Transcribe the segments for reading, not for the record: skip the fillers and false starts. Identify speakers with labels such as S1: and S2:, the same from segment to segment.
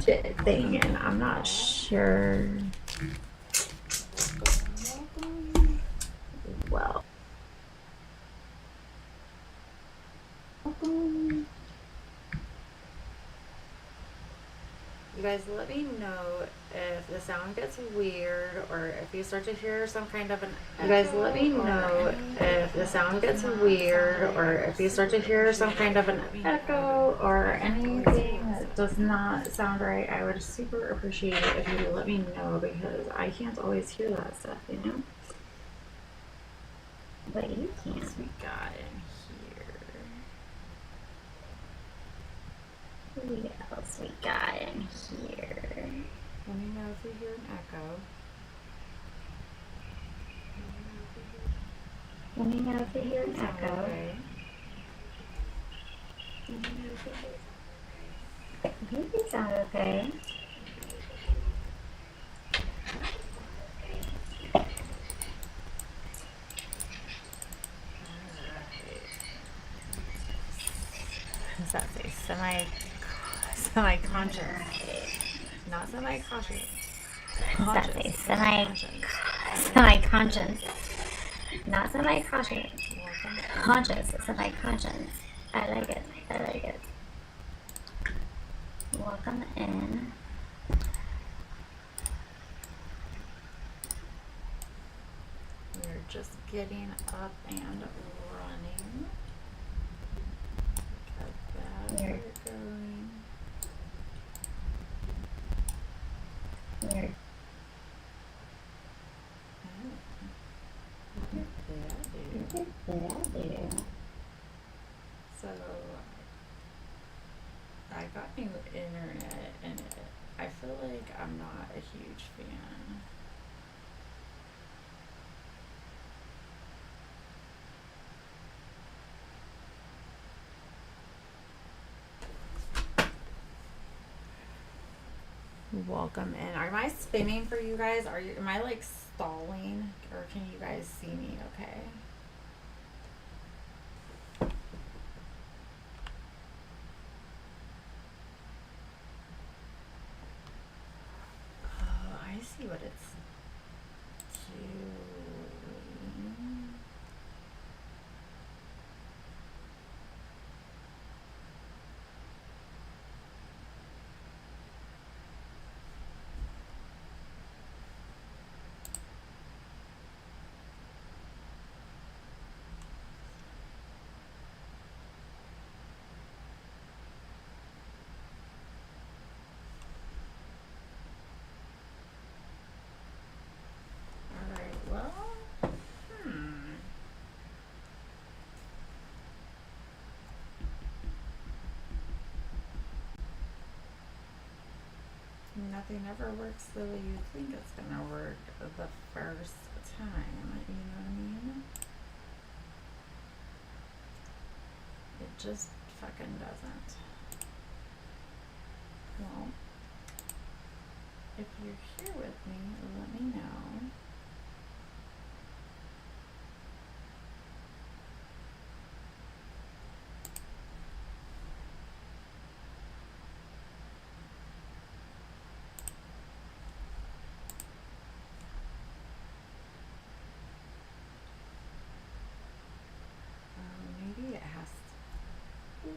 S1: budget thing, and I'm not sure. Well, you guys let me know if the sound gets weird or if you start to hear some kind of an echo. You guys let me know if the sound gets weird or if you start to hear some kind of an echo or anything that does not sound right. I would super appreciate it if you let me know, because I can't always hear that stuff, you know? But you can. We got in here. What else we got in here? Let me know if you hear an echo. Let me know if you hear an echo. Okay. I think you sound okay. What does that say? Semi-conscious. Not semi-conscious. What does that say? Semi-conscious. Not semi-conscious. Conscious. Semi-conscious. I like it. I like it. Welcome in. We're just getting up and running. Look at that. We're going. Weird. So I got new internet and I feel like I'm not a huge fan. Welcome in. Am I spinning for you guys? Am I like stalling, or can you guys see me okay? Oh, I see what it's doing. Nothing ever works the way you think it's gonna work the first time, you know what I mean? It just fucking doesn't. Well, if you're here with me, let me know. Maybe it has to.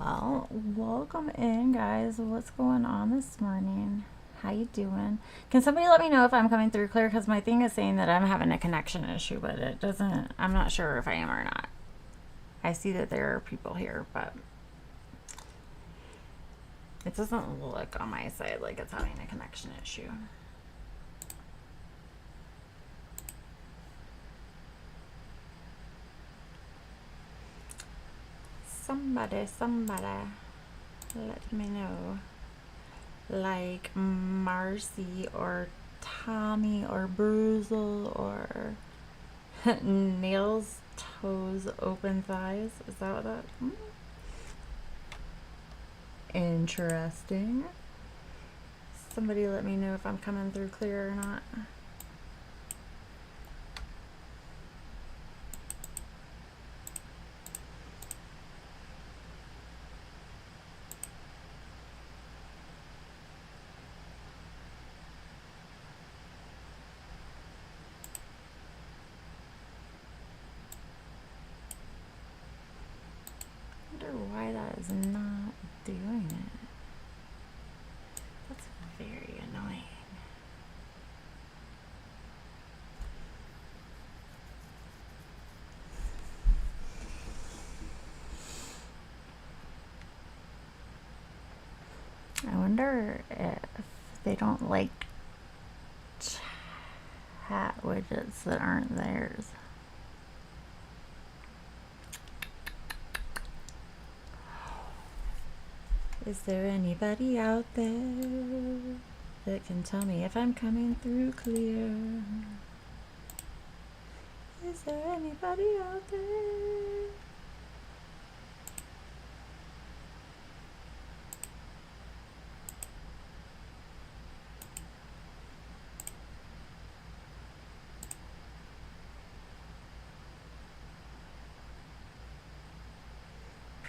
S1: Well, welcome in, guys. What's going on this morning? How you doing? Can somebody let me know if I'm coming through clear? Because my thing is saying that I'm having a connection issue, but it doesn't. I'm not sure if I am or not. I see that there are people here, but it doesn't look on my side like it's having a connection issue. Somebody, let me know. Like Marcy or Tommy or Bruzel or Nails, Toes, Open Thighs. Is that what that? Interesting. Somebody let me know if I'm coming through clear or not. I wonder why that is not doing it. That's very annoying. I wonder if they don't like chat widgets that aren't theirs. Is there anybody out there that can tell me if I'm coming through clear? Is there anybody out there?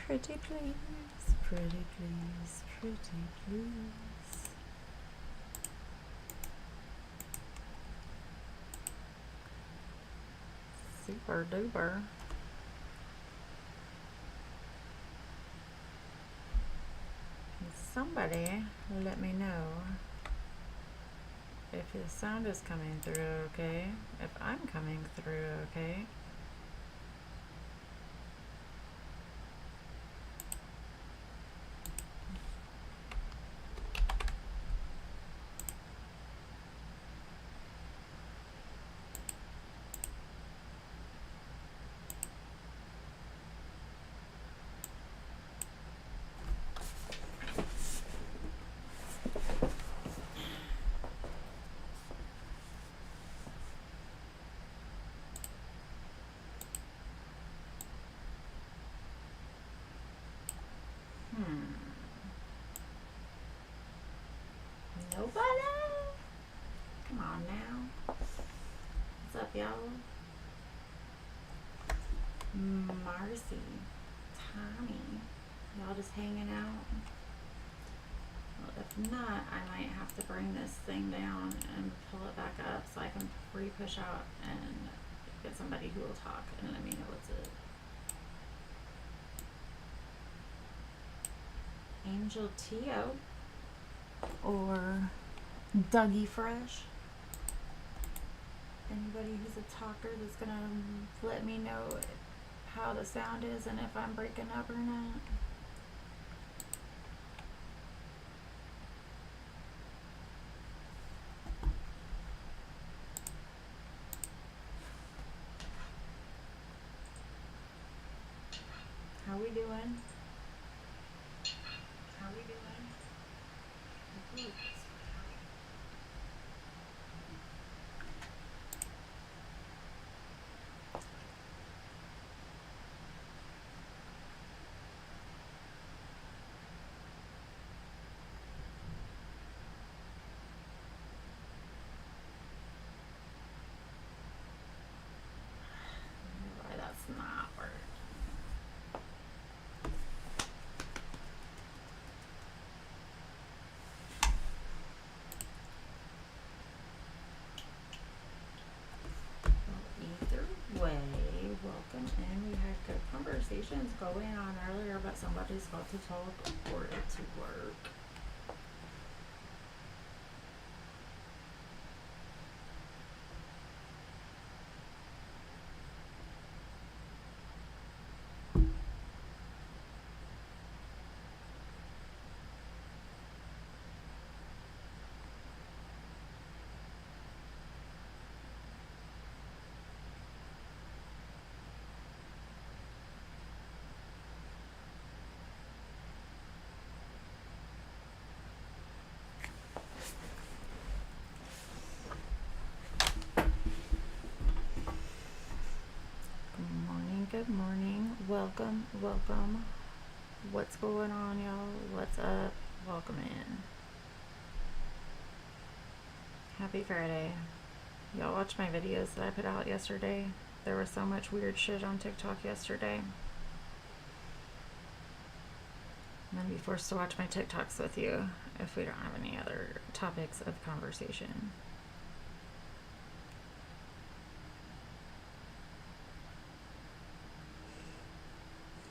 S1: Pretty please, pretty please, pretty please. Super duper. Somebody let me know if the sound is coming through okay, if I'm coming through okay. Nobody? Come on now. What's up, y'all? Marcy, Tommy, y'all just hanging out? Well, if not, I might have to bring this thing down and pull it back up so I can re-push out and get somebody who will talk and let me know what's it. Angel Tio or Dougie Fresh. Anybody who's a talker that's gonna let me know how the sound is and if I'm breaking up or not. How we doing? How we doing? Why that's not working. conversations going on earlier, but somebody's got to talk for it to work. Good morning. Welcome. What's going on, y'all? What's up? Welcome in. Happy Friday. Y'all watch my videos that I put out yesterday. There was so much weird shit on TikTok yesterday. I'm gonna be forced to watch my TikToks with you if we don't have any other topics of conversation.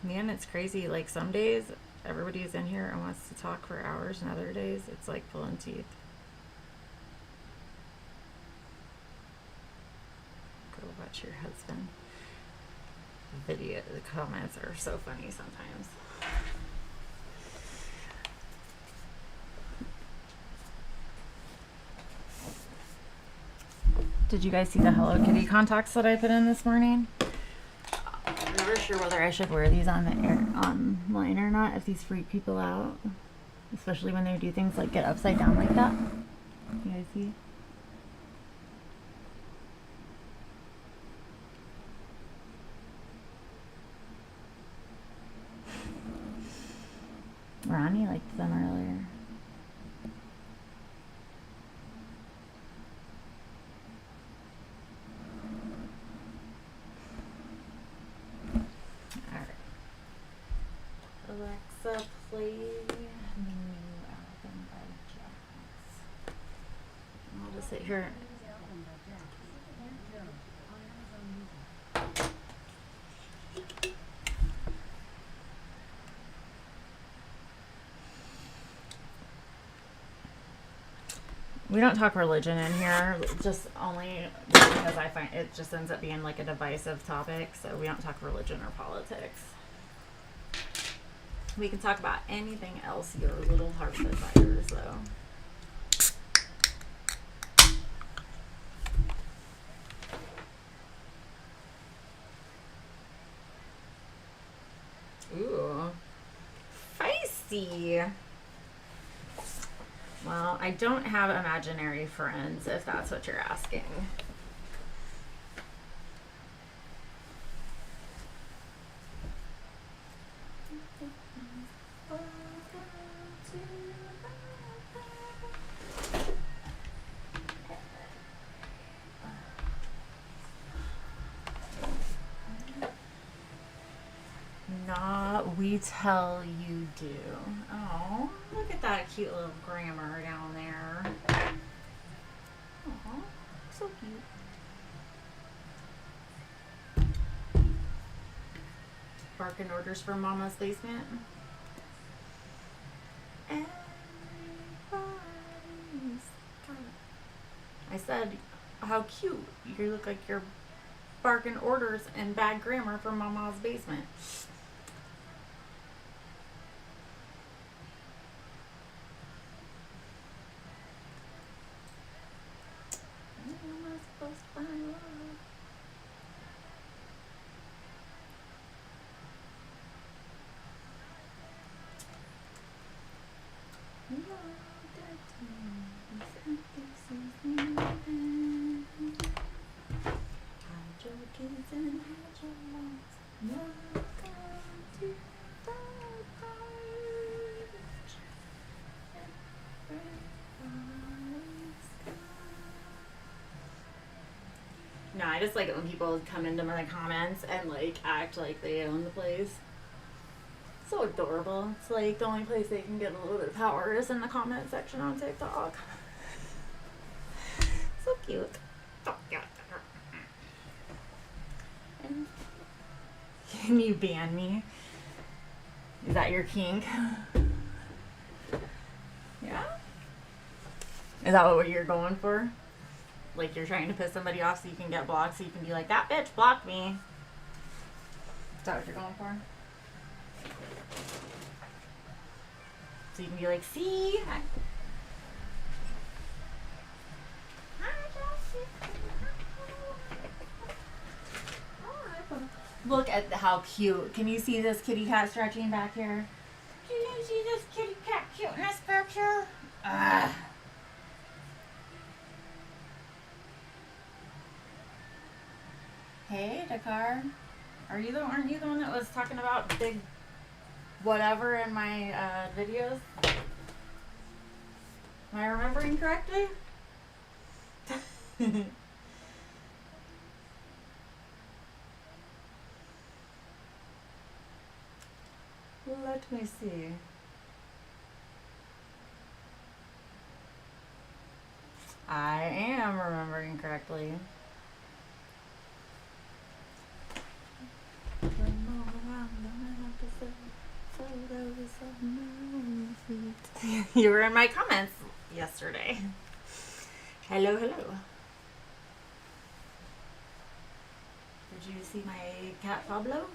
S1: Man, it's crazy. Like, some days everybody's in here and wants to talk for hours, and other days it's like pulling teeth. Go watch your husband. The comments are so funny sometimes. Did you guys see the Hello Kitty contacts that I put in this morning? I'm never sure whether I should wear these online or not, if these freak people out. Especially when they do things like get upside down like that. You guys see? Ronnie liked them earlier. Alexa, play the new album by Jazz. I'll just sit here. We don't talk religion in here, just only because I find it just ends up being like a divisive topic, so we don't talk religion or politics. We can talk about anything else your little heart desires, though. Ooh. Feisty. Well, I don't have imaginary friends, if that's what you're asking. Not we tell you do. Oh, look at that cute little grammar down there. Oh, so cute. Barking orders from Mama's basement. I said, how cute. You look like you're barking orders and bad grammar from Mama's basement. No, I just like it when people come into my comments and like act like they own the place. So adorable. It's like the only place they can get a little bit of power is in the comment section on TikTok. So cute. So cute. And Can you ban me? Is that your kink? Yeah? Is that what you're going for? Like you're trying to piss somebody off so you can get blocked, so you can be like, that bitch blocked me. Is that what you're going for? So you can be like, see? Look at how cute. Can you see this kitty cat stretching back here? Can you see this kitty cat cuteness back here? Hey, Dakar. Aren't you the one that was talking about big whatever in my videos? Am I remembering correctly? Let me see. I am remembering correctly. You were in my comments yesterday. Hello. Did you see my cat Pablo?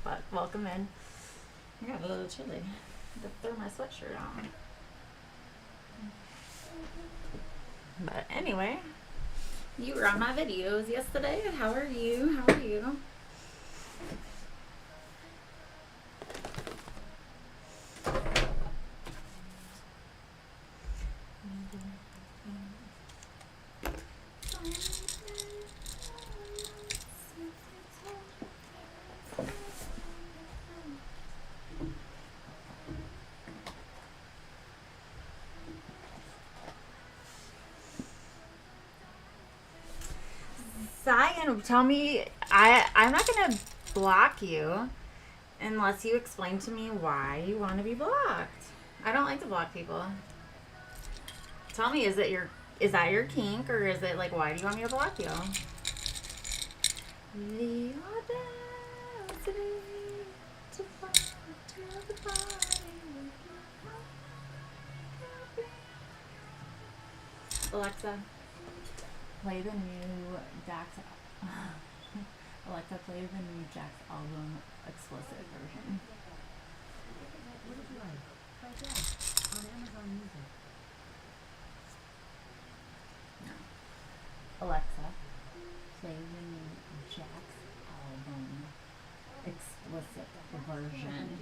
S1: But welcome in. I got a little chilly. I had to throw my sweatshirt on. But anyway, you were on my videos yesterday. How are you? Zion, tell me, I'm not going to block you unless you explain to me why you want to be blocked. I don't like to block people. Tell me, is that your kink, or is it like, why do you want me to block you? The audacity to fall to the body. Alexa, play the new Jack's. Alexa, play the new Jack's album explicit version.
S2: What would you like? By Jack on Amazon Music.
S1: No. Alexa, play the new Jack's album explicit version.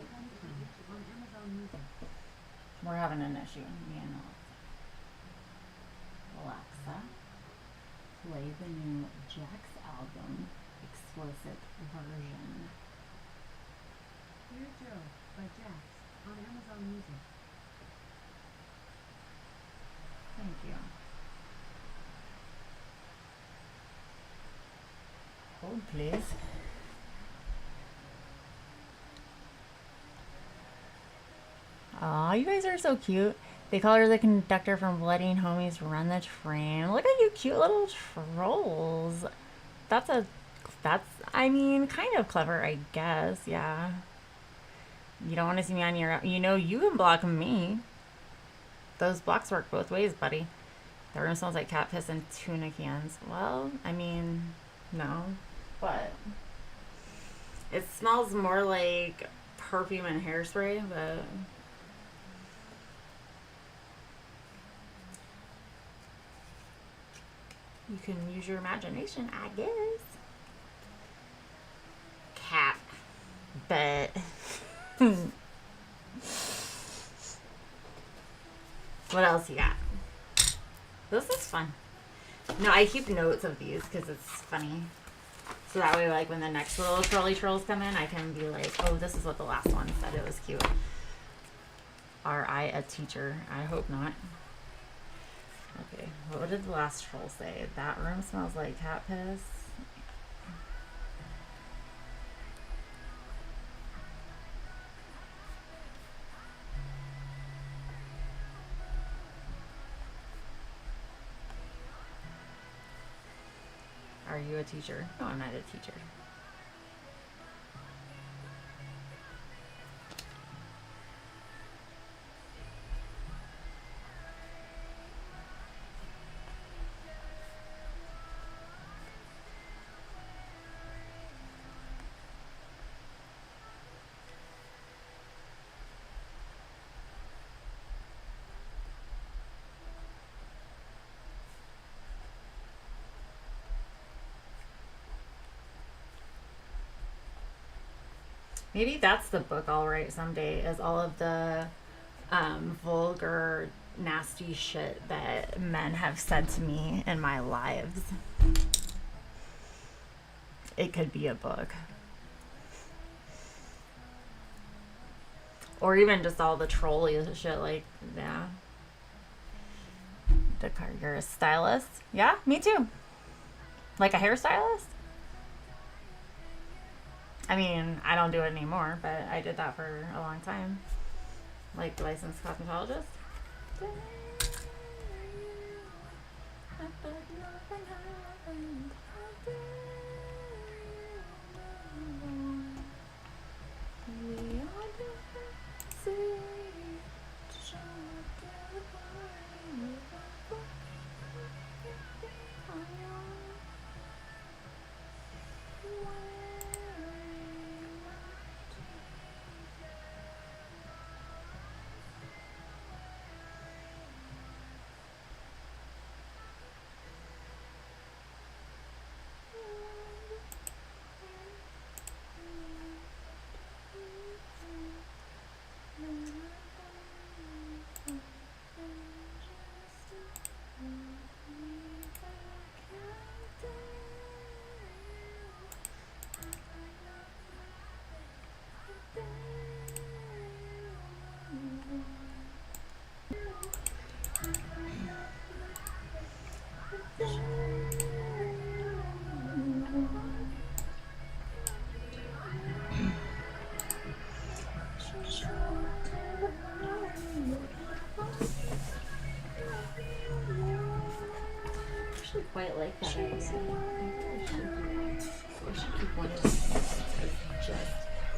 S2: On Amazon Music.
S1: We're having an issue, me and Alexa, play the new Jack's album explicit version.
S2: Dear Joe by Jax on Amazon Music.
S1: Thank you. Hold, please. Aw, you guys are so cute. They call her the conductor from Letting Homies Run the Train. Look at you cute little trolls. That's kind of clever, I guess. Yeah. You don't want to see me on your... You know, you can block me. Those blocks work both ways, buddy. The room smells like cat piss and tuna cans. Well, I mean, no. But it smells more like perfume and hairspray, but... You can use your imagination, I guess. Cat. But... What else you got? This is fun. No, I keep notes of these because it's funny. So that way, like, when the next little trolley trolls come in, I can be like, oh, this is what the last one said. It was cute. Are I a teacher? I hope not. Okay, what did the last troll say? That room smells like cat piss. Are you a teacher? No, I'm not a teacher. Maybe that's the book I'll write someday, is all of the vulgar, nasty shit that men have said to me in my lives. It could be a book. Or even just all the trolly shit, like, yeah. You're a stylist? Yeah, me too. Like a hairstylist? I mean, I don't do it anymore, but I did that for a long time. Like licensed cosmetologist. Quite like that idea. I should keep one of these as just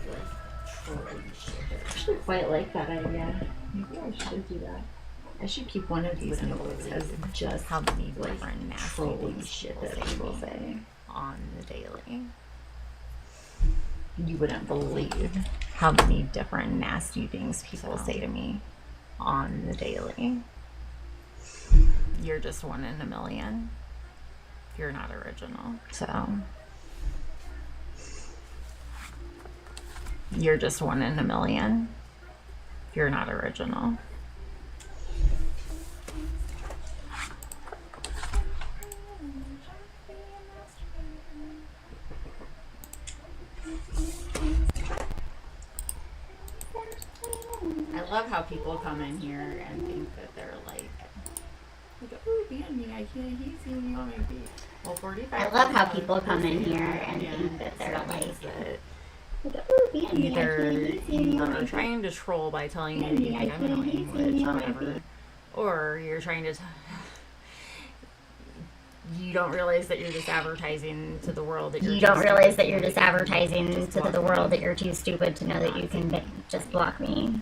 S1: like trolling shit. I actually quite like that idea. Maybe I should do that. I should keep one of these notes as just how many different nasty shit that people say on the daily. You wouldn't believe how many different nasty things people say to me on the daily. You're just one in a million. You're not original. So you're just one in a million. You're not original. I love how people come in here and think that they're like, oh, Andy, I can't he's seeing you on my feet. Well, 45. I love how people come in here and think that they're like, oh, either you're trying to troll by telling you you think I'm annoying, which whatever, or you're trying to. You don't realize that you're just advertising to the world that you don't realize that you're just advertising to the world that you're too stupid to know that you can just block me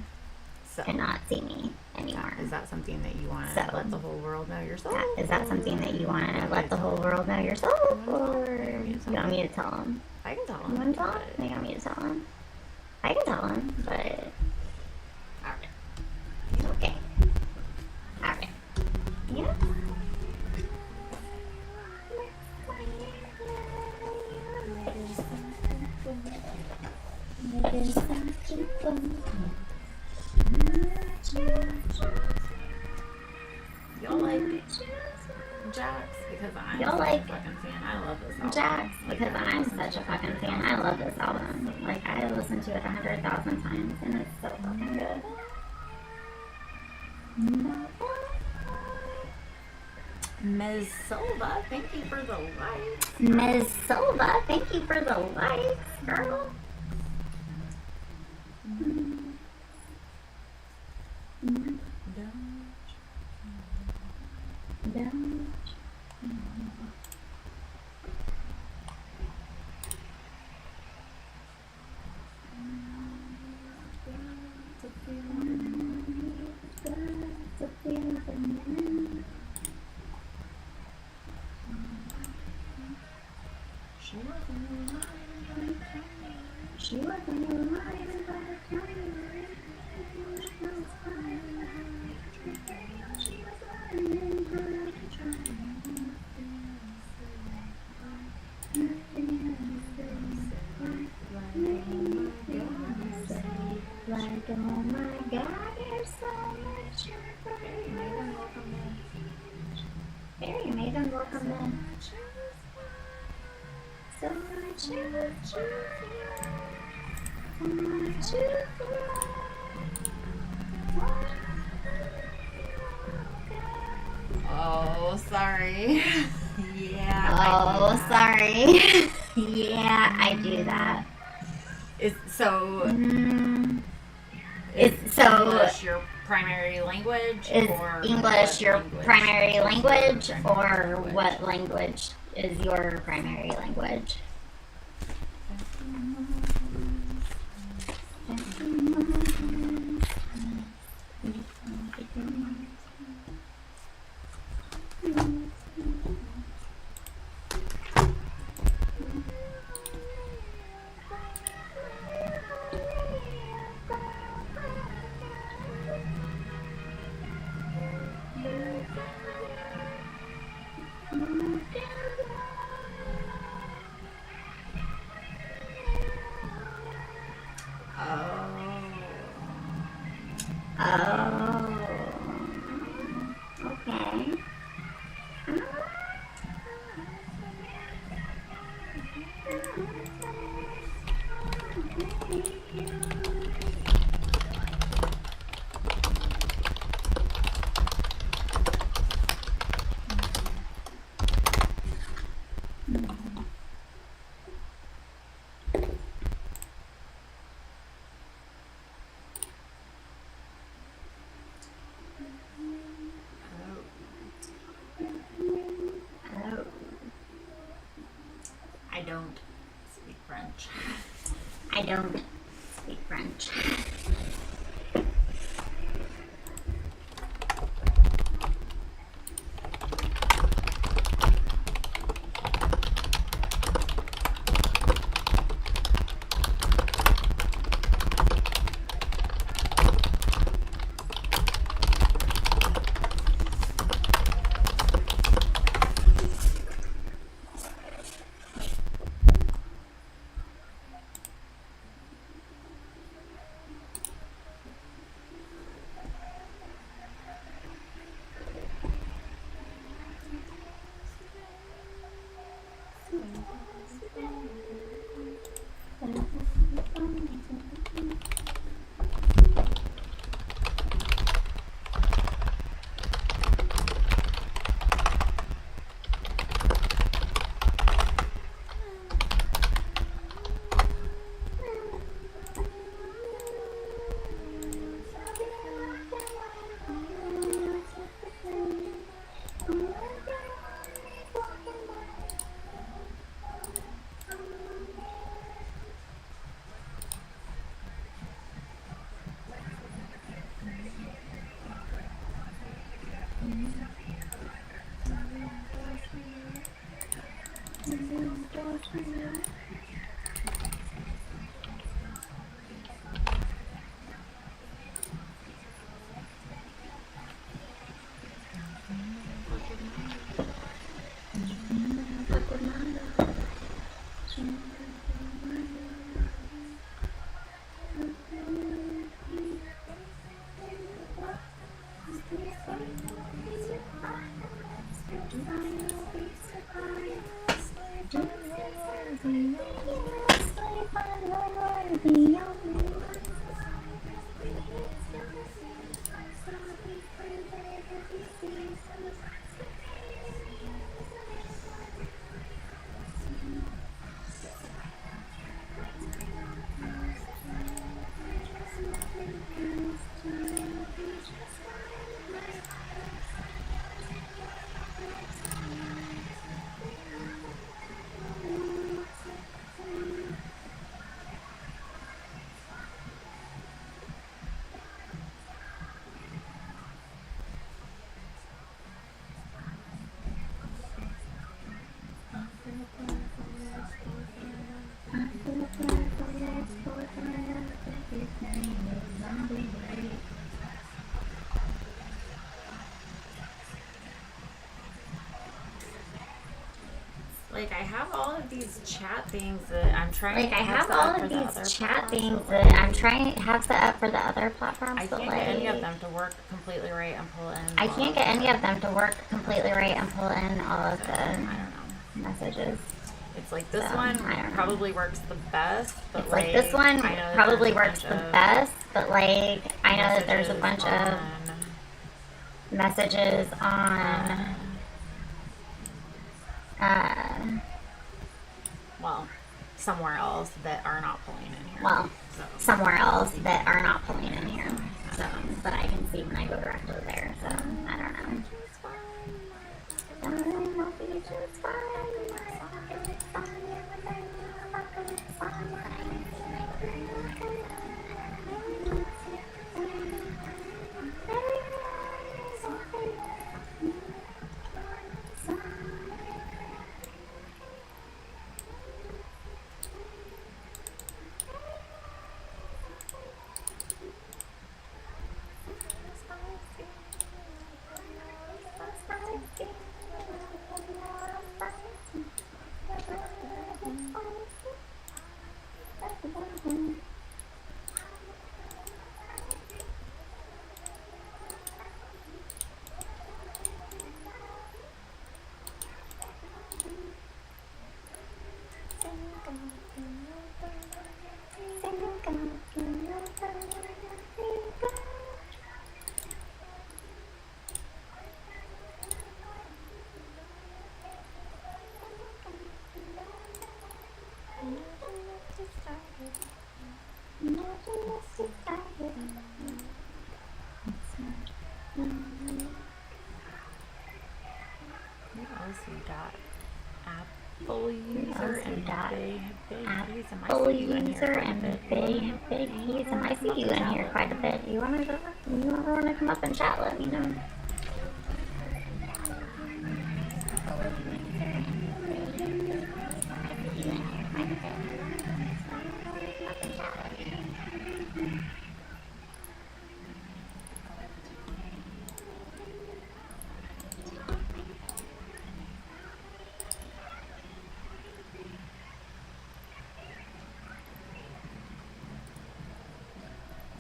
S1: and not see me anymore. Is that something that you want to let the whole world know yourself? Is that something that you want to let the whole world know yourself, or you want me to tell them? I can tell them. You want to tell them? You want me to tell them? I can tell them, but alright. Okay. Alright. Yeah. Y'all like Jax because I'm such a fucking fan. I love this album. Jax because I'm such a fucking fan. I love this album. Like, I listened to it 100,000 times and it's so fucking good. Ms. Silva, thank you for the likes. Ms. Silva, thank you for the likes, girl.
S3: Megan, welcome in. So much you
S1: Oh, sorry. Yeah.
S3: Oh, sorry. Yeah, I do that.
S1: Is English your primary language?
S3: Is
S1: or
S3: English your
S1: language?
S3: primary language, or what language is your primary language? Okay.
S1: I don't speak French.
S3: I don't speak French.
S1: Like, I have all of these chat things that I'm trying
S3: Like,
S1: to
S3: I have
S1: set
S3: all
S1: up for
S3: of
S1: the
S3: these
S1: other
S3: chat
S1: platforms,
S3: things
S1: but,
S3: that
S1: like,
S3: I'm trying to have set up for the other platforms,
S1: I
S3: but
S1: can't
S3: like,
S1: get any of them to work completely right and pull in.
S3: I can't get any of them to work completely right and pull in all of
S1: So,
S3: the
S1: I don't know.
S3: messages.
S1: It's like this
S3: So,
S1: one
S3: I don't know.
S1: probably works the best, but
S3: It's like this one
S1: I know that
S3: probably
S1: there's a
S3: works
S1: bunch
S3: the
S1: of
S3: best, but like I know that there's a bunch of
S1: messages
S3: messages on
S1: well, somewhere else that are not pulling in here.
S3: well,
S1: So,
S3: somewhere else that are not pulling in here. So, but I can see when I go directly there. So, I don't know.
S1: Apple user and
S3: Apple user and big he's and I see you in here quite a bit. You ever want to come up and chat? Let me know.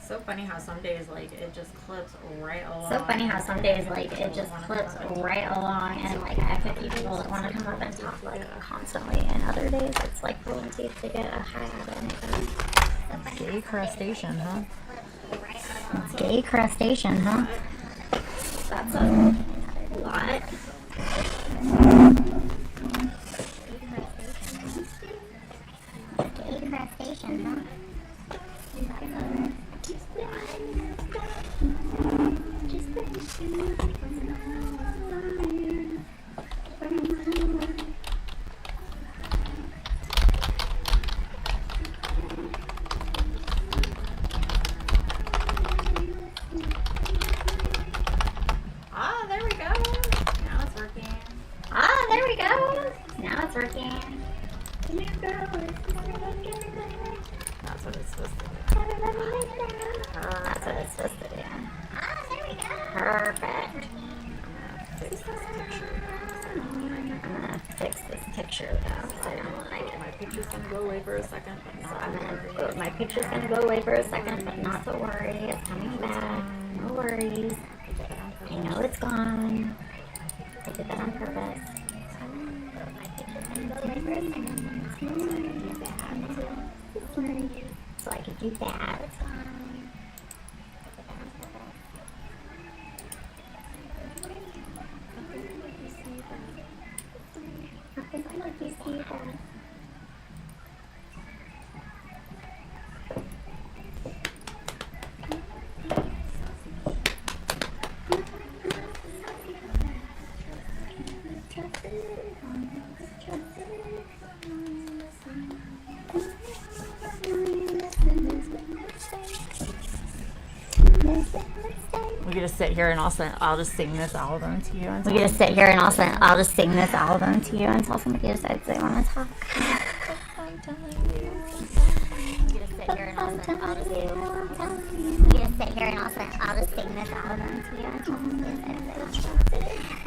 S1: So funny how some days like it just clips right along.
S3: So funny how some days like it just clips right along, and like I have 50 people that want to come up and talk like constantly, and other days it's like pulling teeth to get a hi out of anything.
S1: Gay crustacean, huh?
S3: Gay crustacean, huh? That's a lot. Gay crustacean, huh?
S1: Ah, there we go. Now it's working.
S3: Ah, there we go. Now it's working.
S1: That's what it's supposed to do.
S3: That's what it's supposed to do. Ah, there we go. Perfect.
S1: Fix this picture though, because I don't like it. My picture's gonna go away for a second, but not to worry.
S3: My picture's gonna go away for a second, but not to worry. It's coming back. No worries. I know it's gone. I did that on purpose. My picture's gonna go away for a second. So I could do that.
S1: We could just sit here and I'll just sing this album to you.
S3: We could just sit here and I'll just sing this album to you until somebody decides they want to talk. We could just sit here and I'll just sing this album to you until somebody decides they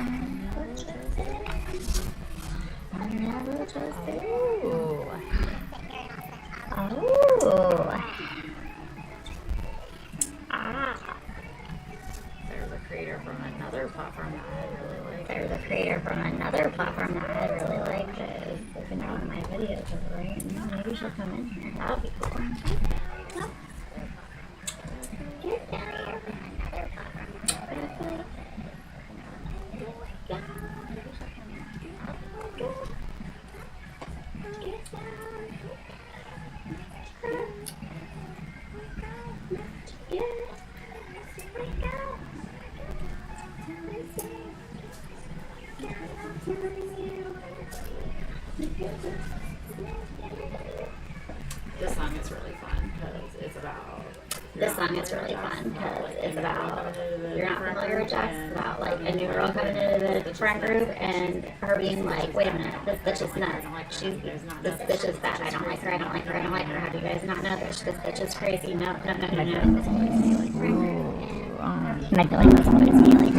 S3: want to talk. bitches.
S1: Oh.
S3: Oh. Ah.
S1: There's a creator from another platform that I really like.
S3: There's a creator from another platform that I really like that is looking at one of my videos, right? Maybe she'll come in here. That would be cool. Get down here from another platform.
S1: This song is really fun because it's about.
S3: This song is really fun because it's about, you're not familiar with Jax, it's about like a new girl coming into the friend group and her being like, wait a minute, this bitch is nuts. This bitch is bad. I don't like her. I don't like her. I don't like her. How do you guys not know this? This bitch is crazy. No. Magdalene was always feeling. Magdalene was always feeling.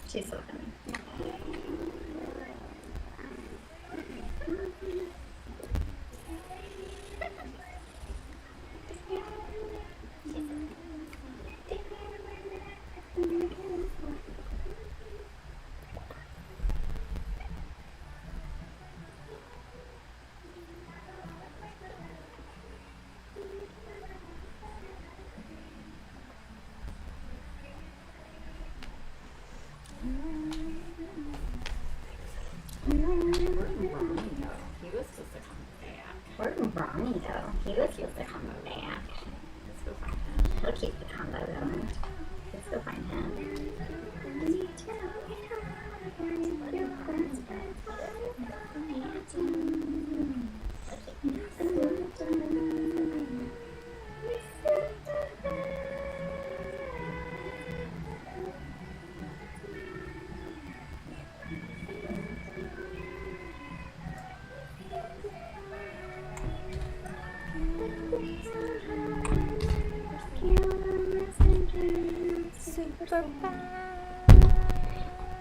S3: She's so funny. Where'd Ronnie go? He was supposed to come back. Let's go find him. He'll keep the combo going. Let's go find him.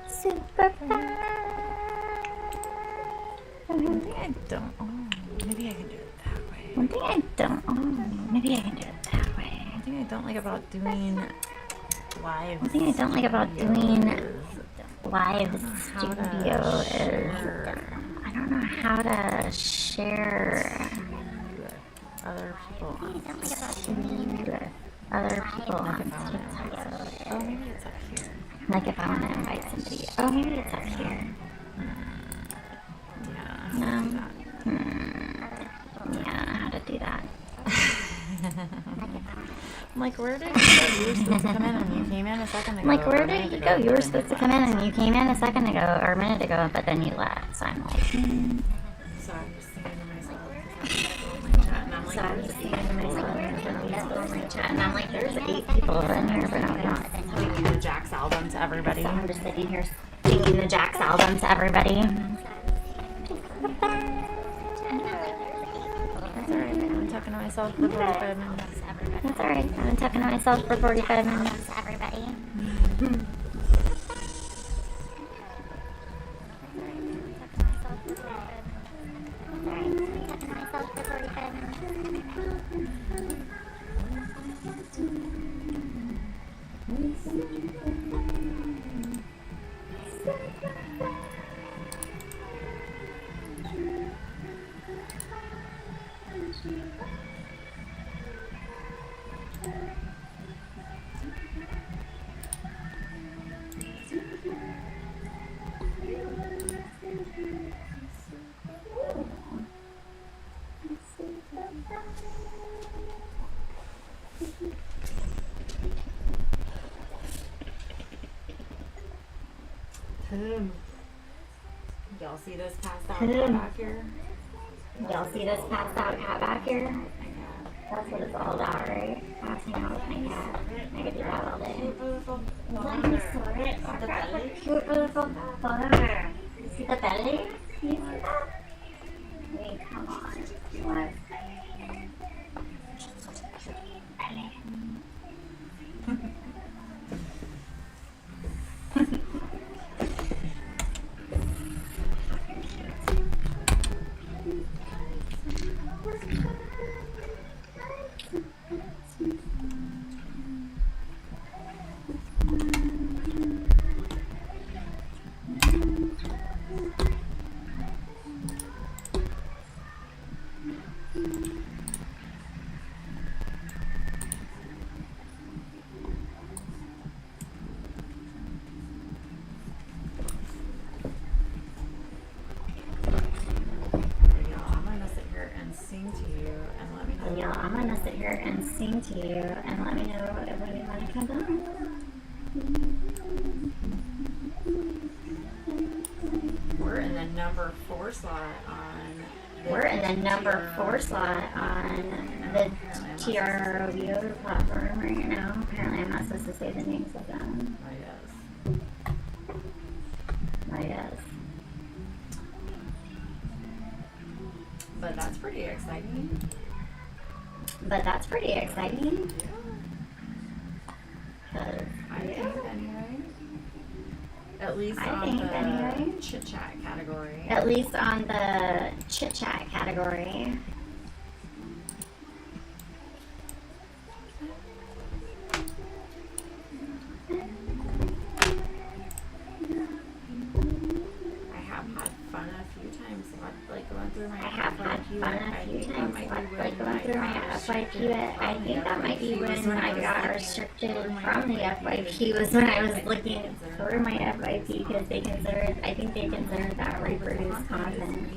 S3: Super fun.
S1: One thing I don't. Oh, maybe I can do it that way.
S3: One thing I don't. Oh, maybe I can do it that way.
S1: One thing I don't like about doing live.
S3: One thing I don't like about doing live studio is I don't know how to share
S1: Other people.
S3: I don't like about doing other people on studio.
S1: Oh, maybe it's up here.
S3: Like if I want to invite somebody. Oh, maybe it's up here.
S1: Yeah.
S3: No. Yeah, I don't know how to do that.
S1: I'm like, where did you go? You were supposed to come in and you came in a second ago.
S3: I'm like, where did you go? You were supposed to come in and you came in a second ago or a minute ago, but then you left. So I'm like,
S1: So I'm just thinking to myself,
S3: so I'm just thinking to myself, and I'm like, there's 8 people in here, but I'm not.
S1: singing the Jax album to everybody.
S3: So I'm just sitting here singing the Jax album to everybody.
S1: That's alright. I'm talking to myself for 45 minutes.
S3: That's alright. I've been talking to myself for 45 minutes. Everybody.
S1: Y'all see this passed out cat back here?
S3: Y'all see this passed out cat back here? That's what it's all about, right? Passing out with my cat. I could do that all day. see the belly? Can you see that? Wait, come on. What? Belly. Y'all, I'm gonna sit here and sing to you and let me know when you want to come down.
S1: We're in the number 4 slot on.
S3: We're in the number 4 slot on the TRO platform right now. Apparently, I'm not supposed to say the names of them.
S1: I guess.
S3: I guess.
S1: But that's pretty exciting. I think anyway. At least on the chit chat category.
S3: At least on the chit chat category.
S1: I have had fun a few times, like going through my
S3: FYP. I think that might be when I got restricted from the FYP, was when I was looking through my FYP because I think they considered that reproduced content.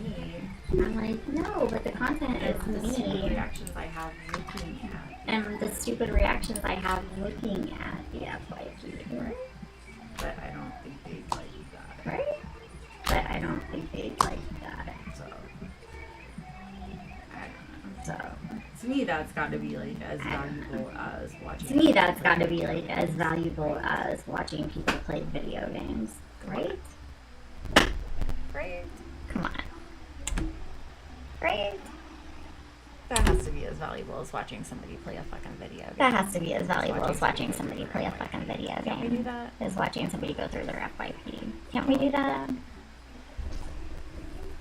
S3: I'm like, no, but the content is me.
S1: Reactions I have looking at.
S3: And the stupid reactions I have looking at the FYP. Right?
S1: But I don't think they'd like that.
S3: Right? But I don't think they'd like that.
S1: So, I don't know.
S3: So,
S1: to me, that's got to be like as valuable as watching.
S3: To me, that's got to be like as valuable as watching people play video games. Right?
S1: Right.
S3: Come on. Right?
S1: That has to be as valuable as watching somebody play a fucking video game.
S3: That has to be as valuable as watching somebody play a fucking video game.
S1: Can't we do that?
S3: Is watching somebody go through their FYP. Can't we do that?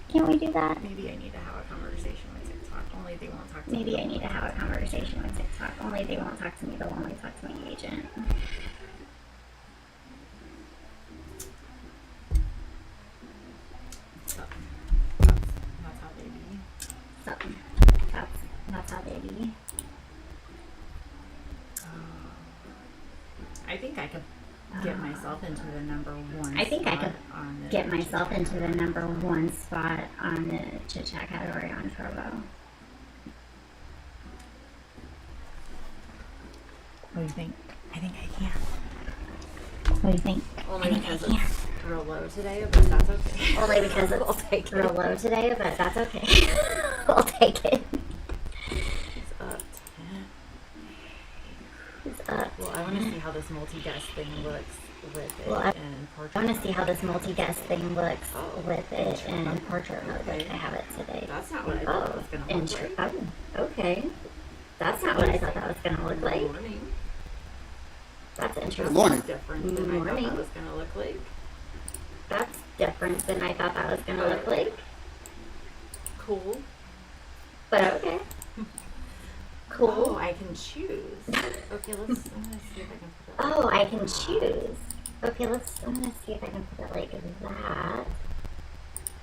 S3: Can't we do that?
S1: Maybe I need to have a conversation with TikTok. Only they won't talk to me.
S3: Maybe I need to have a conversation with TikTok. Only they won't talk to me. They'll only talk to my agent.
S1: So, that's how they be.
S3: So, that's how they be.
S1: I think I could get myself into the number 1
S3: I think I could
S1: on the
S3: get myself into the number 1 spot on the chit chat category on Trovo.
S1: What do you think? I think I can.
S3: What do you think?
S1: Only because it's real low today, but that's okay.
S3: Only because
S1: I'll
S3: it's
S1: take
S3: real
S1: it.
S3: low today, but that's okay. I'll take it.
S1: It's up 10.
S3: It's up.
S1: Well, I want to see how this multi-guest thing looks with it
S3: Well,
S1: in portrait.
S3: I want to see how this multi-guest thing looks with it in portrait mode. Like I have it today.
S1: That's not what I thought it was going to look like.
S3: Oh, okay. That's not what I thought that was going to look like.
S1: Good morning.
S3: That's interesting.
S4: Good morning.
S1: That's different than I thought that was going to look like.
S3: That's different than I thought that was going to look like.
S1: Cool.
S3: But okay. Cool.
S1: Oh, I can choose. Okay, I'm going to see if I can put it.
S3: Oh, I can choose. Okay, I'm going to see if I can put it like that.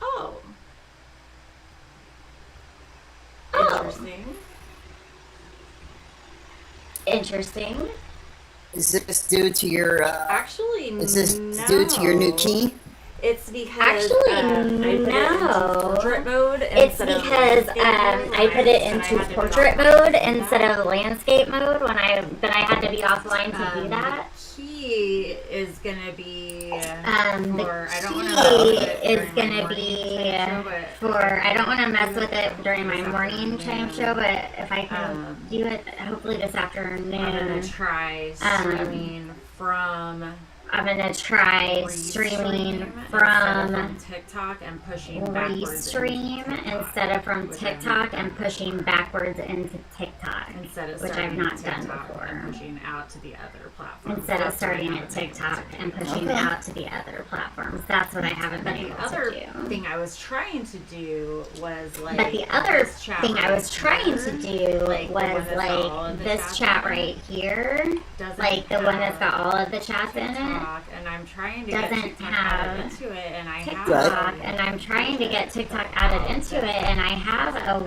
S1: Oh.
S3: Oh.
S1: Interesting.
S3: Interesting.
S4: Is this due to your?
S1: Actually,
S4: Is this due to your new key?
S1: It's because
S3: Actually,
S1: I put it
S3: no.
S1: into portrait mode
S3: It's
S1: instead of
S3: because
S1: landscape mode
S3: I put it
S1: and I
S3: into
S1: had to be
S3: portrait
S1: offline
S3: mode
S1: to do
S3: instead
S1: that.
S3: of landscape mode but I had to be offline to do that.
S1: The key is gonna be
S3: The
S1: for I don't want to
S3: key is gonna be I don't want to mess with it during my morning time show, but if I can do it hopefully this
S1: I'm gonna
S3: afternoon.
S1: try streaming from
S3: I'm gonna try streaming from
S1: TikTok and pushing backwards.
S3: Restream instead of from TikTok and pushing backwards into TikTok, which I've not done before.
S1: And pushing out to the other platforms.
S3: Instead of starting at TikTok and pushing out to the other platforms. That's what I haven't been able to do.
S1: The other thing I was trying to do was like.
S3: But the other thing I was trying to do was like this chat right here, like the one that's got all of the chats in it.
S1: And I'm trying to
S3: doesn't
S1: get TikTok
S3: have
S1: added into it, and I
S3: TikTok, and I'm trying to get TikTok added into it, and I have a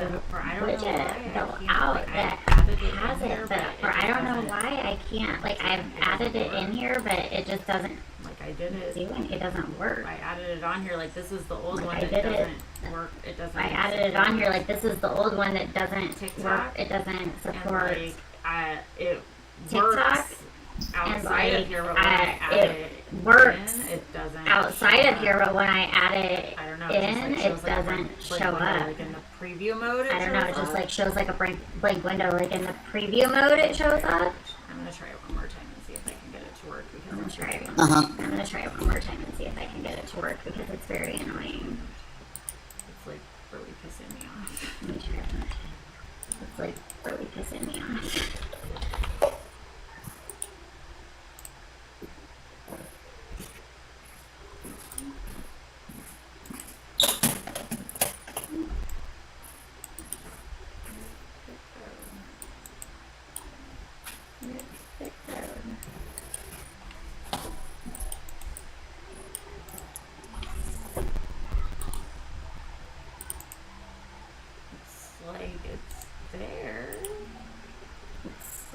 S3: widget built out that has it, but I don't know why I can't. Like I've added it in here, but it just doesn't.
S1: Like I did it.
S3: It doesn't work.
S1: I added it on here. Like this is the old one.
S3: It
S1: doesn't work. It doesn't.
S3: I added it on here. Like this is the old one that doesn't
S1: TikTok,
S3: work. It doesn't support
S1: it
S3: TikTok.
S1: Works outside of here, but when
S3: it
S1: it
S3: works
S1: in, it doesn't
S3: outside of here, but when I add it
S1: I don't know,
S3: in, it doesn't show up.
S1: Like in the preview mode,
S3: I don't know, it just like shows like a blank window. Like in the preview mode, it shows up.
S1: I'm gonna try it one more time and see if I can get it to work because
S3: I'm gonna try it one more time and see if I can get it to work because it's very annoying.
S1: It's like really pissing me off.
S3: Let me try it. It's like really pissing me off.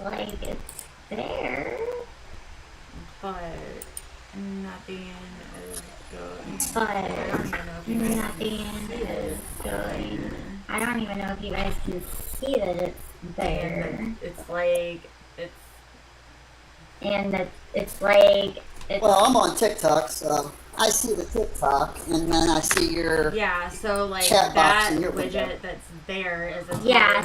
S3: Like it's there,
S1: but nothing is going.
S3: I don't even know if you guys can see that it's there.
S4: Well, I'm on TikTok, so I see the TikTok, and then I see your
S1: so like
S4: chat box
S1: that
S4: in your
S1: widget
S4: window.
S1: that's there is a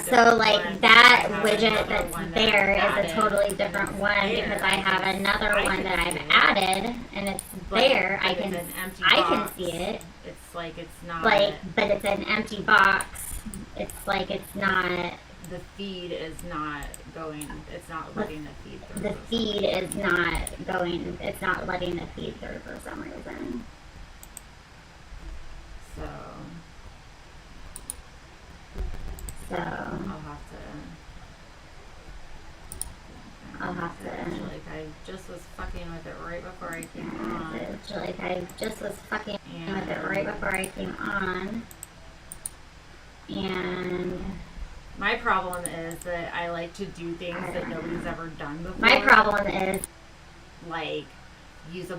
S3: so like that widget that's there is a totally different one because I have another one that I've added and it's there. I can see it.
S1: It's like it's not
S3: but it's an empty box. It's like it's not.
S1: The feed is not going. It's not letting the feed through.
S3: The feed is not going. It's not letting the feed through for some reason.
S1: So I'll have to. Like I just was fucking with it right before I came on.
S3: Like I just was fucking with it right before I came on. And
S1: my problem is that I like to do things that nobody's ever done before.
S3: My problem is
S1: like use a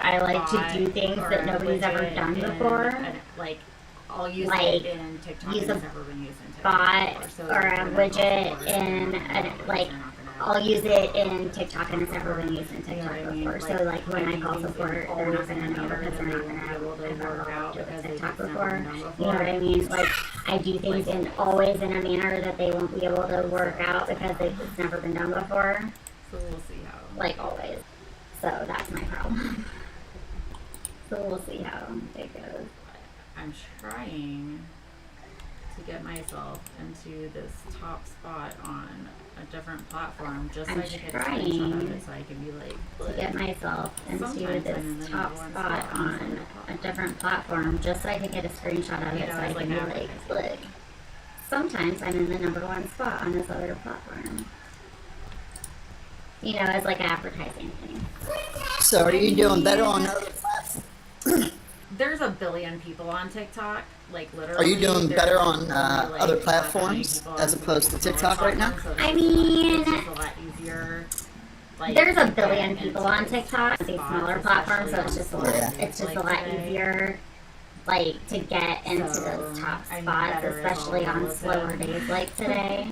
S3: I like to do things that nobody's ever done before.
S1: Like I'll use it in TikTok.
S3: Use a
S1: never been used in
S3: bot
S1: TikTok
S3: or a widget in like. I'll use it in TikTok and it's never been used in TikTok before. So like when I call support, they're not gonna know because they're not gonna be able to work out with TikTok before. You know what I mean? Like I do things always in a manner that they won't be able to work out because it's never been done before.
S1: So we'll see how.
S3: Like always. So that's my problem. So we'll see how it goes.
S1: I'm trying to get myself into this top spot on a different platform just so I can get a screenshot of it so I can be like,
S3: to get myself into this top spot on a different platform just so I can get a screenshot of it so I can be like, look. Sometimes I'm in the #1 spot on this other platform. You know, as like an advertising thing.
S4: So are you doing better on other platforms?
S1: There's a billion people on TikTok, like literally.
S4: Are you doing better on other platforms as opposed to TikTok right now?
S3: I mean,
S1: it's a lot easier. Like,
S3: there's a billion people on TikTok, these smaller platforms, so it's just a lot, a lot easier, like to get into those top spots, especially on slower days like today.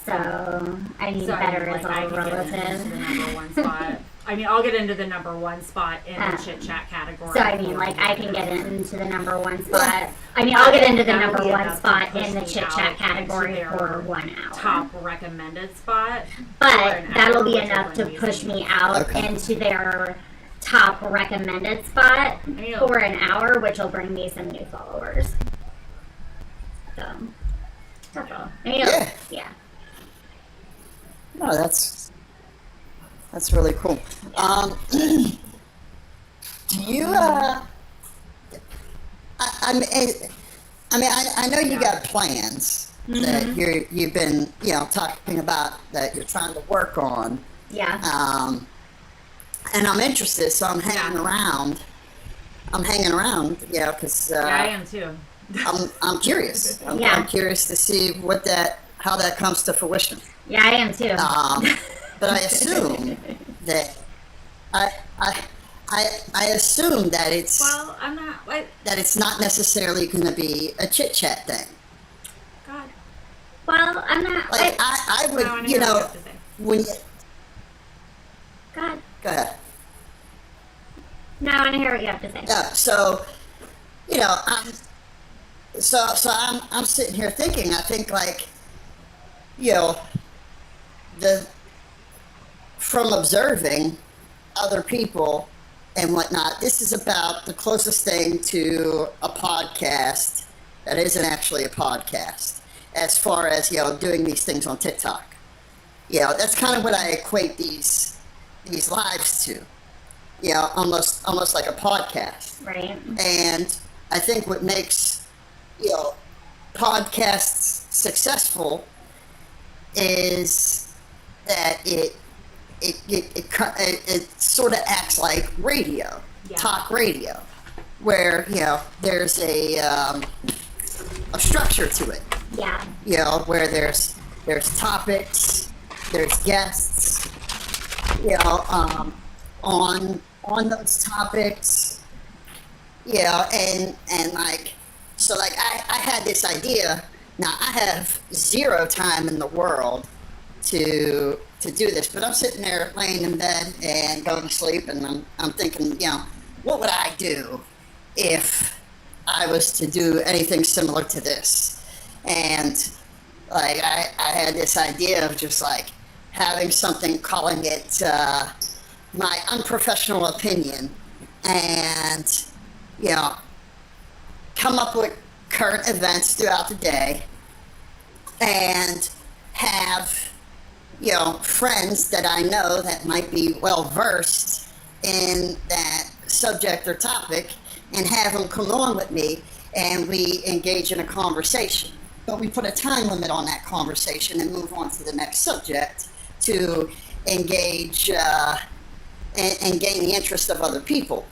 S3: So I mean, better is all relative.
S1: I mean, I'll get into the number one spot in the chit chat category.
S3: So I mean, like, I can get into the number one spot. I mean, I'll get into the number one spot in the chit chat category for 1 hour.
S1: Top recommended spot.
S3: But that'll be enough to push me out into their top recommended spot for an hour, which will bring me some new followers. So, that's all. Yeah.
S4: No, that's really cool. Do you? I know you got plans that you've been talking about that you're trying to work on.
S3: Yeah.
S4: And I'm interested, so I'm hanging around. Because
S1: I am too.
S4: I'm curious. I'm curious to see how that comes to fruition.
S3: Yeah, I am too.
S4: But I assume that I assume that it's
S1: I'm not
S4: that it's not necessarily going to be a chit chat thing.
S1: God.
S3: Well, I'm not
S4: like I would when you
S3: God.
S4: Go ahead.
S3: No, I want to hear what you have to say.
S4: Yeah. So I'm sitting here thinking. I think from observing other people and whatnot, this is about the closest thing to a podcast that isn't actually a podcast, as far as doing these things on TikTok. That's kind of what I equate these lives to. Almost like a podcast.
S3: Right.
S4: And I think what makes podcasts successful is that it sort of acts like radio, talk radio, where there's a structure to it.
S3: Yeah.
S4: Where there's topics, there's guests, on those topics, and I had this idea. Now I have zero time in the world to do this, but I'm sitting there laying in bed and going to sleep, and I'm thinking, what would I do if I was to do anything similar to this? And I had this idea of just having something, calling it my unprofessional opinion, and come up with current events throughout the day, and have friends that I know that might be well versed in that subject or topic, and have them come on with me, and we engage in a conversation. But we put a time limit on that conversation and move on to the next subject to engage and gain the interest of other people.